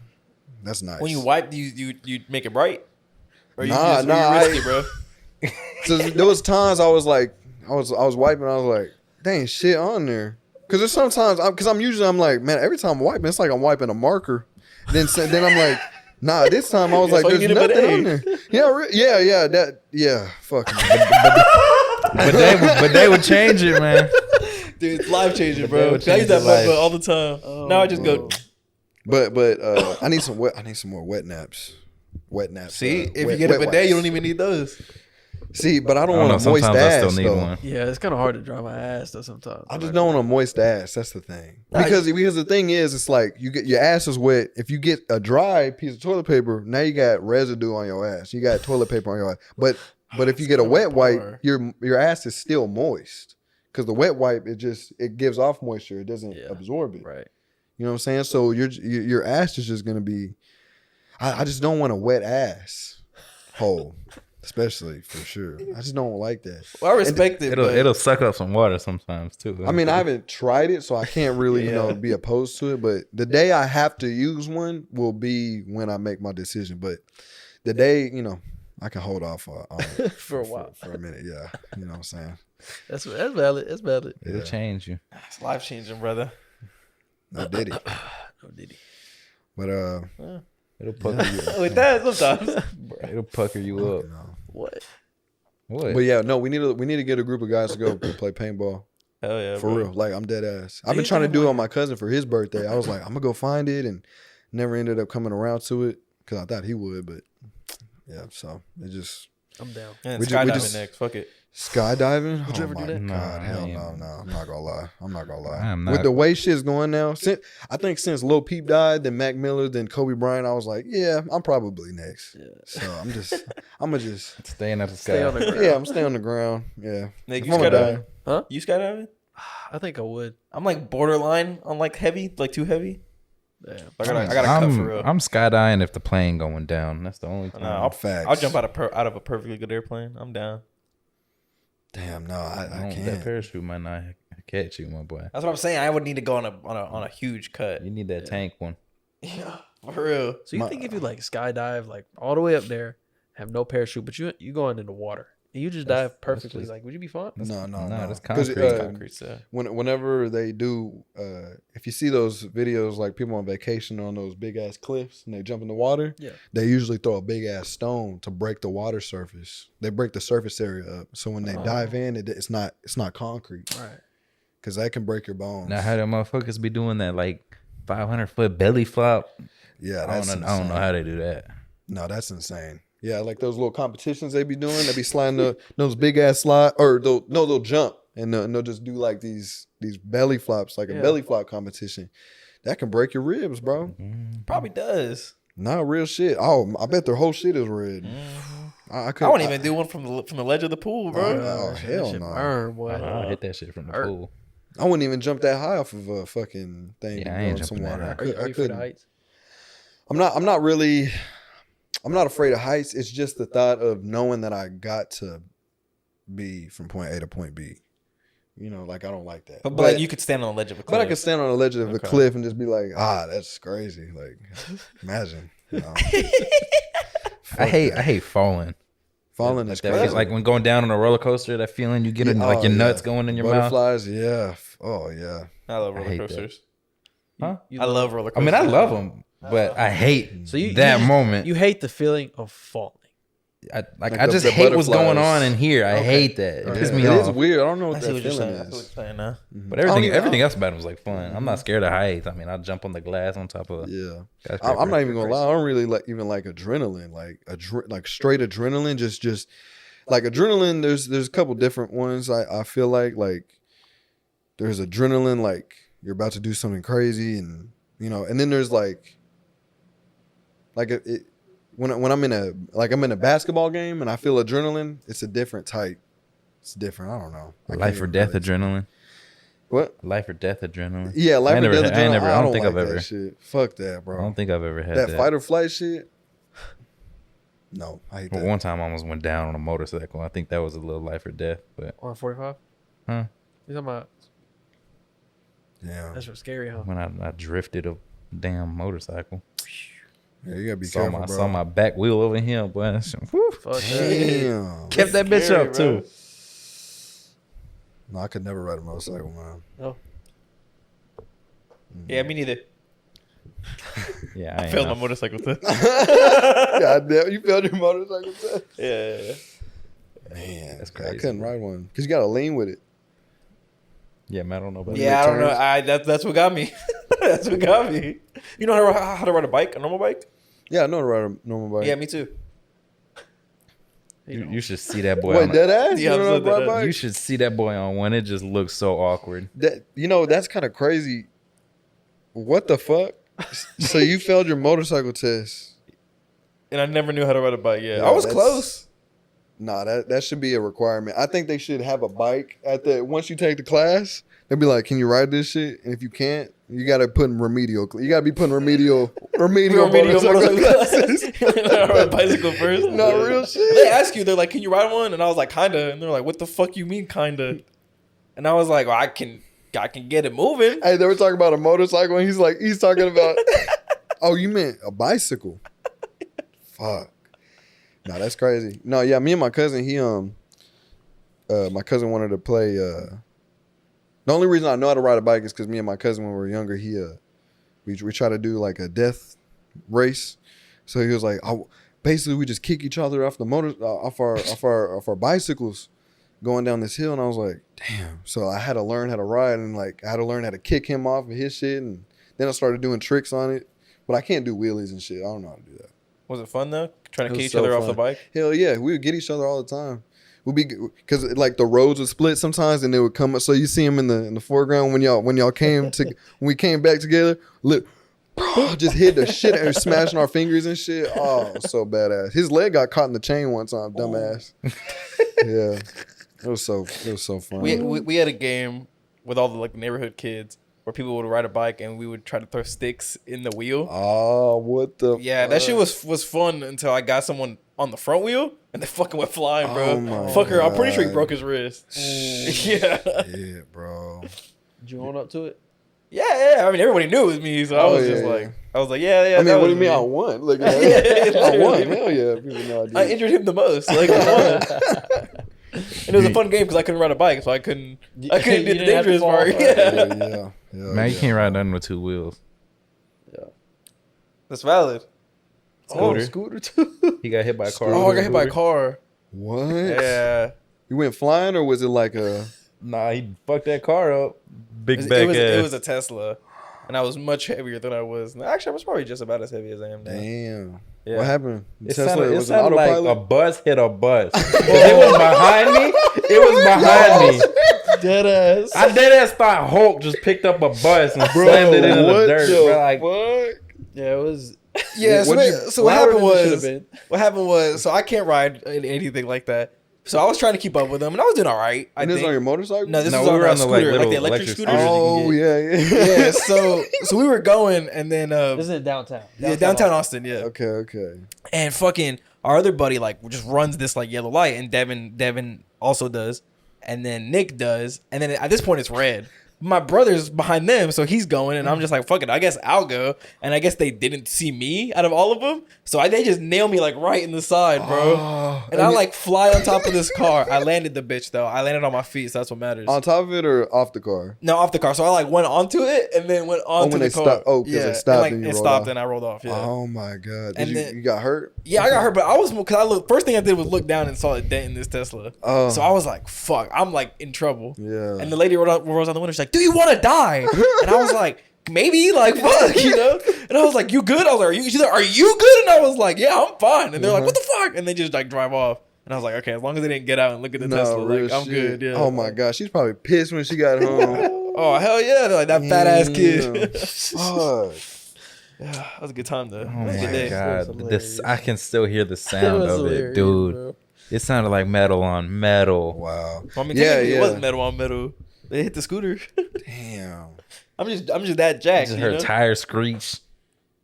That's nice. When you wipe, do you make it bright? Or you Nah, risk it, bro? So there was times I was like, I was wiping, I was like, dang, shit on there. Cause there's sometimes, I'm like, man, every time I'm wiping, it's like I'm wiping a marker. Then I'm like, nah, this time I was like, there's nothing on there. Yeah, fuck. But they would change it, man. Dude, it's life changing, bro. I use that button all the time. Now I just go. But I need some more wet naps. Wet naps. See, if you get a bidet, you don't even need those. See, but I don't want a moist ass. I still need though. one. Yeah, it's kind of hard to dry my ass though sometimes. I just don't want a moist ass. That's the thing. Because the thing is, it's like you get your ass is wet. If you get a dry piece of toilet paper, now you got residue on your ass. You got toilet paper on your ass. But if you get a wet wipe, your ass is still moist. Because the wet wipe, it gives off moisture. It doesn't absorb it. Right. You know what I'm saying? So your ass is just gonna be. I just don't want a wet ass hole, especially for sure. I just don't like that. Well, I respect it. It'll suck up some water sometimes too. I mean, I haven't tried it, so I can't really be opposed to it. But the day I have to use one will be when I make my decision. But the day I can hold off on it for a while, for a minute. Yeah, you know what I'm saying. That's valid. That's valid. It'll change you. It's life changing, brother. No Diddy. But it'll pucker you up. With that, sometimes It'll pucker you up. What? But yeah, no, we need to get a group of guys to go play paintball. Hell yeah, for real. Like I'm dead ass. I've been trying to do it on my cousin for his birthday. I was like, I'm gonna go find it, and never ended up coming around to it because I thought he would. But yeah, so it just. I'm down. Yeah, skydiving next. Fuck it. Skydiving? Would you ever do that? God, hell no. I'm not gonna lie. I'm not. With the way shit's going now, I think since Lil Peep died, then Mac Miller, then Kobe Bryant, I was like, yeah, I'm probably next. Yeah. So I'm gonna just staying at the sky. On the ground. Yeah, I'm staying on the ground. Yeah. Nick, you skydiving? Huh? You skydiving? I think I would. I'm like borderline on like heavy, like too heavy. Damn. I gotta cut for real. I'm skydiving if the plane going down. That's the only thing. I'll jump out of a perfectly good airplane. I'm down. Damn, no, I can't. That parachute might not catch you, my boy. That's what I'm saying. I would need to go on a huge cut. You need that tank one. Yeah, for real. So you think if you like skydive like all the way up there, have no parachute, but you going into the water and you just dive perfectly, like would you be fine? No. That's concrete. Concrete stuff. Whenever they do, if you see those videos like people on vacation on those big ass cliffs and they jump in the water, they usually throw a big ass stone to break the water surface. They break the surface area up, so when they dive in, it's not concrete, Right? Because that can break your bones. Now how do motherfuckers be doing that like 500-foot belly flop? Yeah, I don't know how they do that. No, that's insane. Yeah, like those little competitions they be doing. They be sliding those big ass slide, or they'll jump and they'll just do like these belly flops, like a belly flop competition. That can break your ribs, bro. Probably does. Nah, real shit. Oh, I bet their whole shit is red. I wouldn't even do one from the ledge of the pool, bro. Oh hell no! Burn, boy. I hit that shit from the pool. I wouldn't even jump that high off of a fucking thing. Yeah, I ain't some jumping water. that high. Are you afraid of heights? I'm not afraid of heights. It's just the thought of knowing that I got to be from point A to point B. Like I don't like that. But like you could stand on the ledge of a cliff. But I could stand on the ledge of a cliff and just be like, that's crazy. Like, imagine. I hate falling. Falling is that crazy. like when going down on a roller coaster, that feeling you get in like your nuts going in your Butterflies, mouth. yeah. Oh yeah. I love roller coasters. Huh? I love roller I coasters. mean, I love them, but I hate that moment. You hate the feeling of falling. I just hate what's going on in here. I hate that. It pisses me off. It's weird. I don't know what that what you're feeling saying. I see what you're is. saying now. But everything else about it was like fun. I'm not scared of heights. I mean, I'll jump on the glass on top of. Yeah, I'm not even gonna lie. I don't really like adrenaline. Like straight adrenaline. Just like adrenaline. There's a couple different ones. I feel like there's adrenaline, like you're about to do something crazy, and you know, and then there's like when I'm in a basketball game and I feel adrenaline, it's a different type. It's different. I don't know. Life or death adrenaline. What? Life or death adrenaline. Yeah, life or death adrenaline. I don't think like I've ever. That shit. Fuck that, bro. I don't think I've ever had that fight or flight shit. No, I hate that. One time I almost went down on a motorcycle. I think that was a little life or death. But On 45? Huh? You talking about? Yeah. That's scary, huh? When I drifted a damn motorcycle. Yeah, you gotta be careful, bro. Saw my back wheel over here, boy. Fuck Damn. Kept that bitch up too. No, I could never ride a motorcycle, man. No. Yeah, me neither. Yeah, I failed my motorcycle test. God damn, you failed your motorcycle test? Yeah. Man, That's crazy. I couldn't ride one because you gotta lean with it. Yeah, man, I don't know about Yeah, I don't know. That's what got me. That's what got me. You know how to ride a bike, a normal bike? Yeah, I know how to ride a normal bike. Yeah, me too. You should see that boy. Wait, dead ass? Yeah, You know how to ride a dead bike? You should see that boy on one. It just looks so awkward. That's kind of crazy. What the fuck? So you failed your motorcycle test? And I never knew how to ride a bike. Yeah, Yeah, I was that's- close. Nah, that should be a requirement. I think they should have a bike once you take the class. They'll be like, "Can you ride this shit?" And if you can't, you gotta put in remedial. You gotta be putting remedial motorcycle classes. Ride a bicycle first. Not real shit. They ask you, they're like, "Can you ride one?" And I was like, "Kinda." And they're like, "What the fuck you mean, kinda?" And I was like, "Well, I can get it moving." Hey, they were talking about a motorcycle, and he's talking about. Oh, you meant a bicycle? Fuck. No, that's crazy. No, yeah, me and my cousin, my cousin wanted to play. The only reason I know how to ride a bike is because me and my cousin, when we were younger, we tried to do like a death race. So he was like, basically we just kick each other off the off our bicycles going down this hill, and I was like, damn. So I had to learn how to ride, and like I had to learn how to kick him off of his shit, and then I started doing tricks on it. But I can't do wheelies and shit. I don't know how to do that. Was it fun though? Trying to It kick was each so other off fun. the bike? Hell yeah, we would get each other all the time. We'd be because like the roads would split sometimes, and they would come up. So you see them in the foreground when y'all came to when we came back together. Look, just hit the shit and smashing our fingers and shit. Oh, it was so badass. His leg got caught in the chain one time, dumbass. Yeah, it was so fun. We had a game with all the like neighborhood kids where people would ride a bike and we would try to throw sticks in the wheel. Oh, what the? Yeah, that shit was fun until I got someone on the front wheel and they fucking went flying, bro. Oh my Fucker, I'm pretty sure he God. broke his wrist. Yeah. Yeah, bro. Did you own up to it? Yeah. I mean, everybody knew it was me, so I was just yeah. like, yeah. I mean, that what do was you mean? me. I won. Look at Yeah, that. I won. literally. Hell yeah. People know I did. I injured him the most. Like, I won. And it was a fun game because I couldn't ride a bike, so I couldn't do You the didn't have to dangerous fall. part. Yeah. Yeah. Man, you can't ride nothing with two wheels. That's valid. Scooter too. He got hit by a car. Oh, I got hit by a car. What? Yeah. You went flying, or was it like a? Nah, he fucked that car up. Big It back was, ass. it was a Tesla, and I was much heavier than I was. Actually, I was probably just about as heavy as I am now. Damn. Yeah. What happened? It Tesla sounded, was it an sounded like autopilot? a bus hit a bus. It was behind me. It was behind me. Dead ass. I dead ass thought Hulk just picked up a bus and slammed it into the what dirt. the Bro, like, fuck? Yeah, it was. Yeah. So, What'd you- so what happened louder than it should've was been. so I can't ride anything like that. So I was trying to keep up with them, and I was doing all right. I And this think. on your motorcycle? No, this No, was we on were a on the, like, scooter, like the little electric electric scooters. Oh yeah. Yeah. So we were going, and then This is in downtown. downtown Austin. Yeah. Okay. And fucking our other buddy like just runs this like yellow light, and Devin also does, and then Nick does, and then at this point it's red. My brother's behind them, so he's going, and I'm just like, fuck it, I guess I'll go. And I guess they didn't see me out of all of them, so they just nailed me like right in the side, bro. Oh, and I like fly on top of this car. I landed the bitch though. I landed on my feet, so that's what matters. On top of it or off the car? No, off the car. So I like went onto it and then went onto when the they car. stopped- oh, 'cause it stopped and you it rolled stopped off. and I rolled off. Yeah. Oh my god. And Did then- you got hurt? Yeah, I got hurt, but I was because first thing I did was look down and saw a dent in this Tesla. Oh. So I was like, "Fuck!" I'm like in trouble. Yeah. And the lady rolls out the window. She's like, "Do you want to die?" And I was like, "Maybe." Like, fuck, you know. And I was like, "You good?" I was like, "Are you good?" And I was like, "Yeah, I'm fine." And they're like, "What the fuck?" And they just like drive off. And I was like, "Okay, as long as they didn't get out and look at the Tesla, real like I'm shit. good." Yeah. Oh my god, she's probably pissed when she got home. Oh hell yeah! They're like that fat ass kid. Fuck. Yeah, that was a good time though. Oh That was a good my day. god, this I can still hear the That sound was of it, hilarious, dude. bro. It sounded like metal on metal. Wow. I mean, Yeah, technically yeah. it wasn't metal on metal. They hit the scooter. Damn. I'm just that I jacked. just You heard know? tires screech.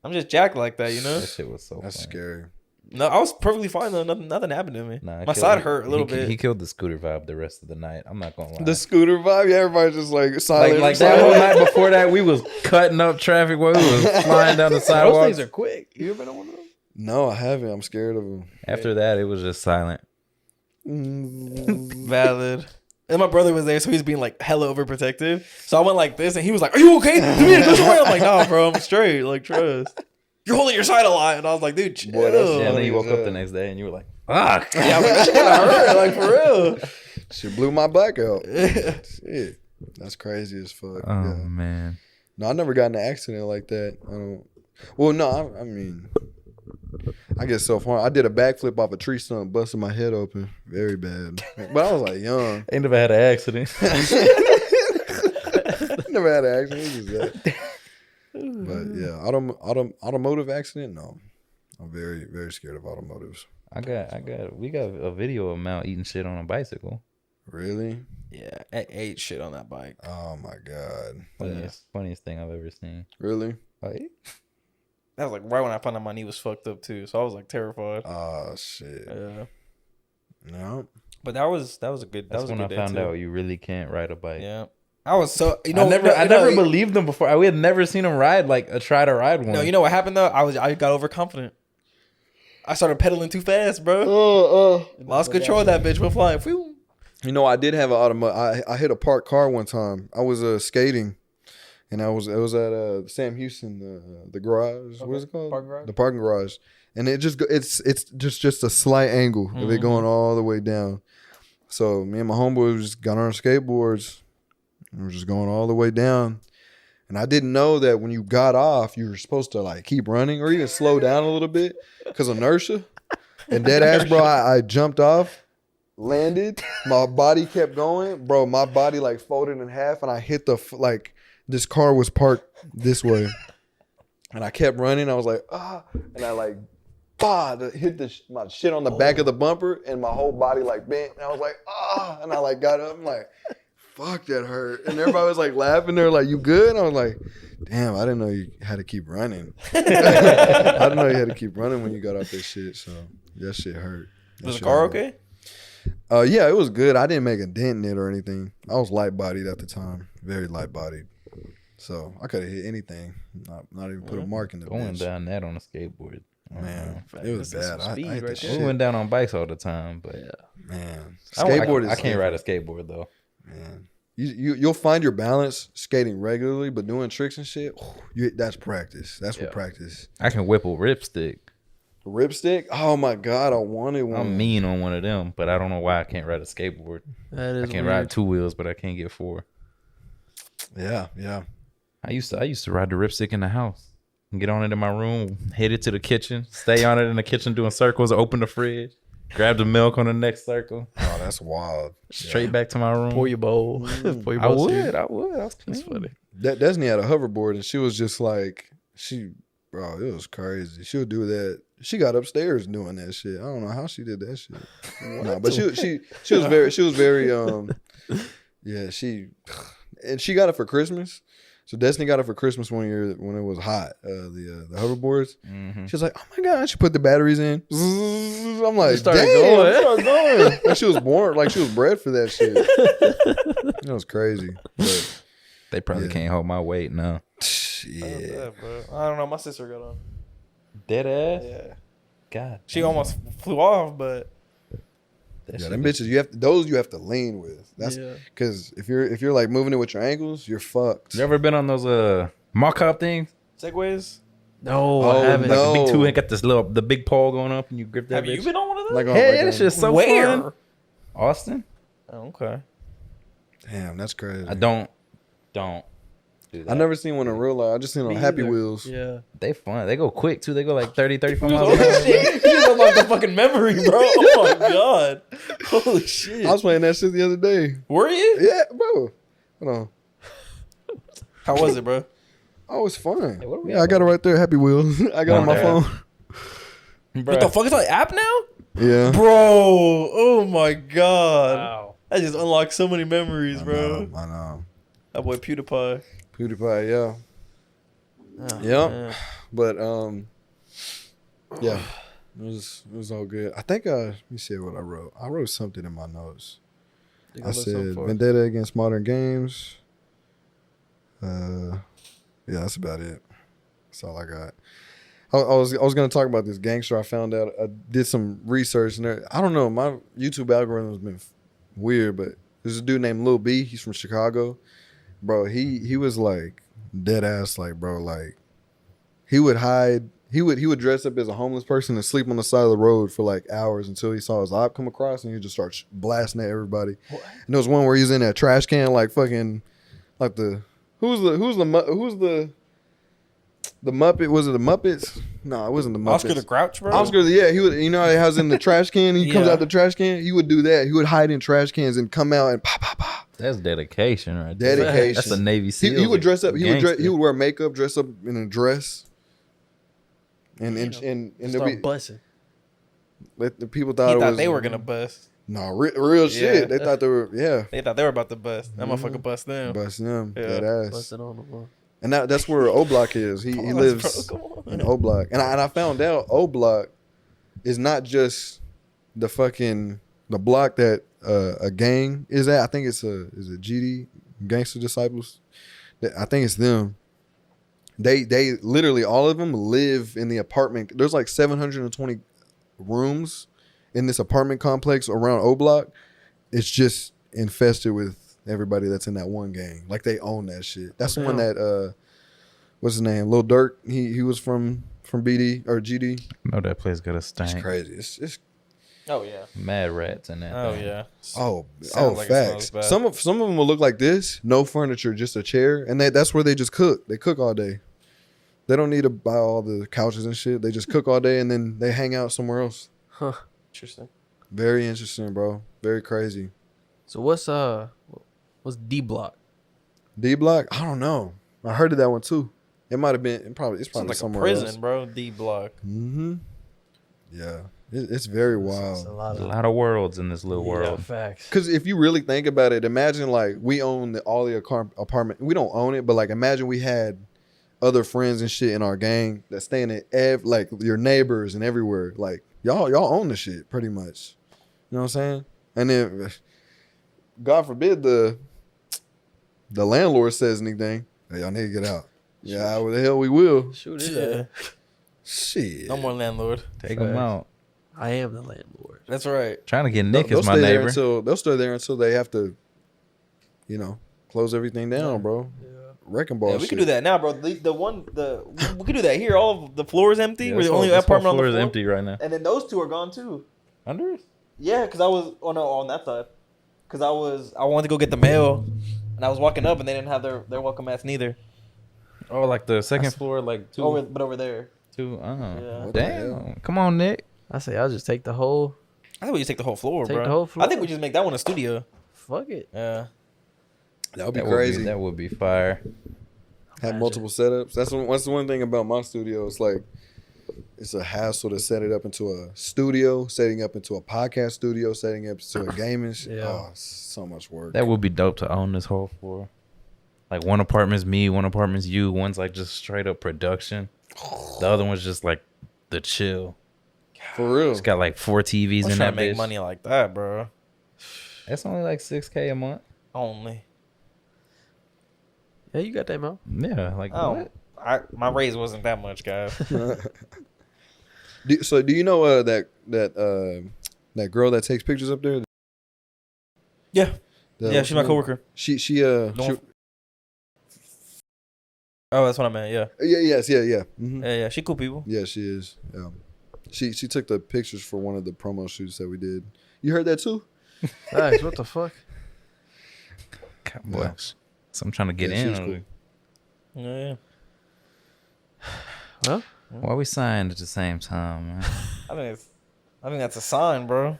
I'm just jacked like that. You know? That shit was so That's funny. scary. No, I was perfectly fine though. Nothing happened to me. Nah, My side hurt a little bit. He killed the scooter vibe the rest of the night. I'm not gonna lie. The scooter vibe, yeah, everybody's just like silent. like that whole night before that, we was cutting up traffic while we was flying down the Those sidewalk. things are quick. You ever been on one of those? No, I haven't. I'm scared of them. After that, it was just silent. Valid. And my brother was there, so he's being like hella overprotective. So I went like this, and he was like, "Are you okay? Damion, go somewhere." I'm like, "Nah, bro, I'm straight. Like, trust. You're holding your side a lot." And I I was like, "Dude, chill." Boy, that's- Yeah, and then you as woke up hell. the next day and you were like, "Fuck." Yeah, I'm like, that shit kinda hurt, like for real. She blew my back out. Shit. That's crazy as fuck. Oh Yeah. man. No, I never got in an accident like that. I don't. Well, no, I mean, I get self-harm. I did a backflip off a tree stump, busted my head open. Very bad. But I was like young. Ain't never had an accident. Never had an accident. It was just that. But yeah, automotive accident, no. I'm very, very scared of automotives. We got a video of Mal eating shit on a bicycle. Really? Yeah, I ate shit on that bike. Oh my God. Funniest thing I've ever seen. Really? Like, That was like right when I found out my knee was fucked up too, so I was like terrified. Oh shit. Yeah, No. but that was a good. That that's was a when I good day, found too. out you really can't ride a bike. Yeah, I was so I never believed them before. We had never seen him ride try to ride one. No, you know what happened though? I got overconfident. I started pedaling too fast, bro. Lost control of that bitch. Went flying. Phew. You know, I did have an automotive. I hit a parked car one time. I was skating, and it was at Sam Houston, the garage. What is it called? Parking garage? The parking garage. And it's just a slight angle of it going all the way down. So me and my homeboys just got on our skateboards and we're just going all the way down. And I didn't know that when you got off, you were supposed to like keep running or even slow down a little bit because inertia. And dead ass, bro, I jumped off, landed, my body kept going, bro. My body like folded in half, and I hit this car was parked this way, and I kept running. I was like, and I like, hit my shit on the back of the bumper, and my whole body like bent. And I was like, and I like got up. I'm like, fuck, that hurt. And everybody was like laughing. They're like, you good? And I was like, damn, I didn't know you had to keep running. I didn't know you had to keep running when you got off that shit. So that shit hurt. Was the car okay? Yeah, it was good. I didn't make a dent in it or anything. I was light bodied at the time, very light bodied. So I could have hit anything, not even put a mark in the going bitch. down that on a skateboard. Man, it was bad. I hit the right shit. We went down on bikes all the time, but Man, I skateboard is. can't ride a skateboard though. Man, you'll find your balance skating regularly, but doing tricks and shit, that's practice. That's what practice. I can whip a ripstick. Ripstick? Oh my God, I wanted one. I'm mean on one of them, but I don't know why I can't ride a skateboard. That is I can weird. ride 2 wheels, but I can't get 4. Yeah. I used to ride the ripstick in the house. Get on it in my room, hit it to the kitchen, stay on it in the kitchen doing circles, open the fridge, grab the milk on the next circle, Oh, that's wild. straight back to my room. Pour your bowl. Pour your I bowl. would. I was clean. That's funny. Destiny had a hoverboard, and she was just like, bro, it was crazy. She would do that. She got upstairs doing that shit. I don't know how she did that shit. No, but she was very yeah, she got it for Christmas. So Destiny got it for Christmas one year when it was hot. The hoverboards. Mm-hmm. She was like, "Oh my God!" She put the batteries in. I'm like, started "Damn!" going. It started going. Like she was born, like she was bred for that shit. That was crazy. But They probably can't hold my weight now. yeah, Bro. I don't know. My sister got on. Dead ass. Yeah, God. she almost flew off, but yeah, them bitches you have to lean with. That's because if you're like moving it with your ankles, you're fucked. You ever been on those mall cop things? segways. No, Oh, I haven't. no. Like a big 2 and got the big pole going up and you grip that Have bitch. you been on one of those? Like, Hell yeah, that shit's so Where? fun. Austin? Oh, okay. Damn, that's crazy. I don't do that. I never seen one in real life. I just seen on Me Happy either. Wheels. Yeah. They fun. They go quick too. They go like 30, 35 miles Oh an hour. shit! You just unlocked the fucking memory, bro. Oh my god! Holy shit! I was playing that shit the other day. Were you? Yeah, bro. Hold on. How was it, bro? Oh, it's fun. what are we Yeah, I got it right there. Happy Wheels. I got it on my phone. What the fuck is on the app now? Yeah. Bro, oh my god. Wow. That just unlocked so many memories, bro. I know. That boy PewDiePie. PewDiePie, yeah. Oh, Yep. man. But yeah, it was all good. I think let me see what I wrote. I wrote something in my notes. I said Vendetta against Modern Games. Yeah, that's about it. That's all I got. I was gonna talk about this gangster. I found out. I did some research and I don't know. My YouTube algorithm has been weird, but there's a dude named Lil B. He's from Chicago, bro. He was like dead ass, like bro, like he would hide. He would dress up as a homeless person and sleep on the side of the road for like hours until he saw his op come across and he'd just start blasting at everybody. What? And there was one where he's in that trash can like fucking like the who's the Muppet? Was it the Muppets? No, it wasn't the Muppets. Oscar the Grouch, bro. Oscar, yeah, he would. You know how he has in the trash can. He comes out the trash can. He would do that. He would hide in trash cans and come out and pop, pop, pop. That's dedication, right there. Dedication. That's a Navy SEAL. He would dress up. He would wear makeup, dress up in a dress, and start busting. The people thought they were gonna bust. No, real shit. They thought they were. Yeah, they thought they were about to bust. That motherfucker bust them. Bust them. Yeah. That ass. Busting on them. And that's where O Block is. He lives in O Block. And I found out O Block is not just the block that a gang is at. I think it's a GD, Gangster Disciples. I think it's them. They literally all of them live in the apartment. There's like 720 rooms in this apartment complex around O Block. It's just infested with everybody that's in that one gang. Like they own that shit. That's the one that what's his name? Lil Durk. He was from BD or GD. I know that place got a stank. It's crazy. It's Oh yeah. Mad rats in that. Oh thing. yeah. Like facts. Some of them will look like this. No furniture, just a chair, and that's where they just cook. They cook all day. They don't need to buy all the couches and shit. They just cook all day and then they hang out somewhere else. Huh. Interesting. Very interesting, bro. Very crazy. So what's D Block? D Block? I don't know. I heard of that one too. It might have been. It's probably like somewhere a prison, else. bro. D Block. Mm-hmm. Yeah, it's very wild. It's a lot of worlds in this little world. Facts. Because if you really think about it, imagine like we own all the apartment. We don't own it, but like imagine we had other friends and shit in our gang that stay in it, like your neighbors and everywhere. Like y'all own the shit pretty much. You know what I'm saying? And then, God forbid the landlord says anything, hey, y'all need to get out. Yeah, what the hell we will. Shoot it. Shit. No more landlord. Take them out. I am the landlord. That's right. Trying to get Nick as my neighbor. They'll stay there until they have to, close everything down, bro. Yeah. Wrecking ball. Yeah, we shit. could do that now, bro. We could do that here. All of the floor is empty. We're the only apartment on the floor is empty right now. And then those two are gone too. Under us? Yeah, because I was on that side. Because I wanted to go get the mail, and I was walking up, and they didn't have their welcome mats neither. Oh, like the second floor, like two. Over there. Two. Yeah. Damn. Come on, Nick. I say I'll just take the whole. I think we just take the whole floor, bro. Take the whole floor. I think we just make that one a studio. Fuck it. Yeah. That would be crazy. That would be fire. Have multiple setups. That's the one thing about my studio. It's like it's a hassle to set it up into a studio, setting up into a podcast studio, setting up into a gaming. Yeah. Oh, so much work. That would be dope to own this whole floor. Like one apartment's me, one apartment's you. One's like just straight up production. The other one's just like the chill. For real. It's got like 4 TVs in that bitch. Make money like that, bro. It's only like $6K a month. Only. Yeah, you got that, man. Yeah, like what? My raise wasn't that much, guys. So do you know that girl that takes pictures up there? Yeah. She's my coworker. Oh, that's what I meant. Yeah. Yeah. Mm-hmm. Yeah. She cool people. Yeah, she is. She took the pictures for one of the promo shoots that we did. You heard that too? Nice. What the fuck? God bless. So I'm trying to get in. Cool. Yeah. Well, why we signed at the same time, man? I think that's a sign, bro.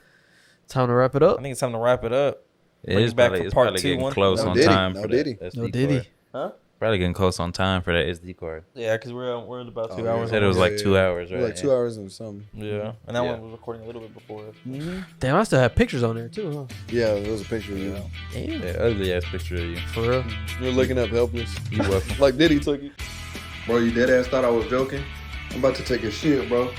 Time to wrap it up. I think it's time to wrap it up. It is probably getting close on time. No Diddy. No Diddy. Huh? Probably getting close on time for that SD card. Yeah, because we're at about 2 yeah. hours. Said it was like 2 hours, right? Like 2 hours and something. Yeah, and that Yeah. one was recording a little bit before. Damn, I still have pictures on there too, huh? Yeah, there was a picture of you. Damn. Yeah, ugly ass picture of you. For real. You're looking up helpless. You welcome. Like Diddy took it. Bro, you dead ass thought I was joking? I'm about to take a shit, bro.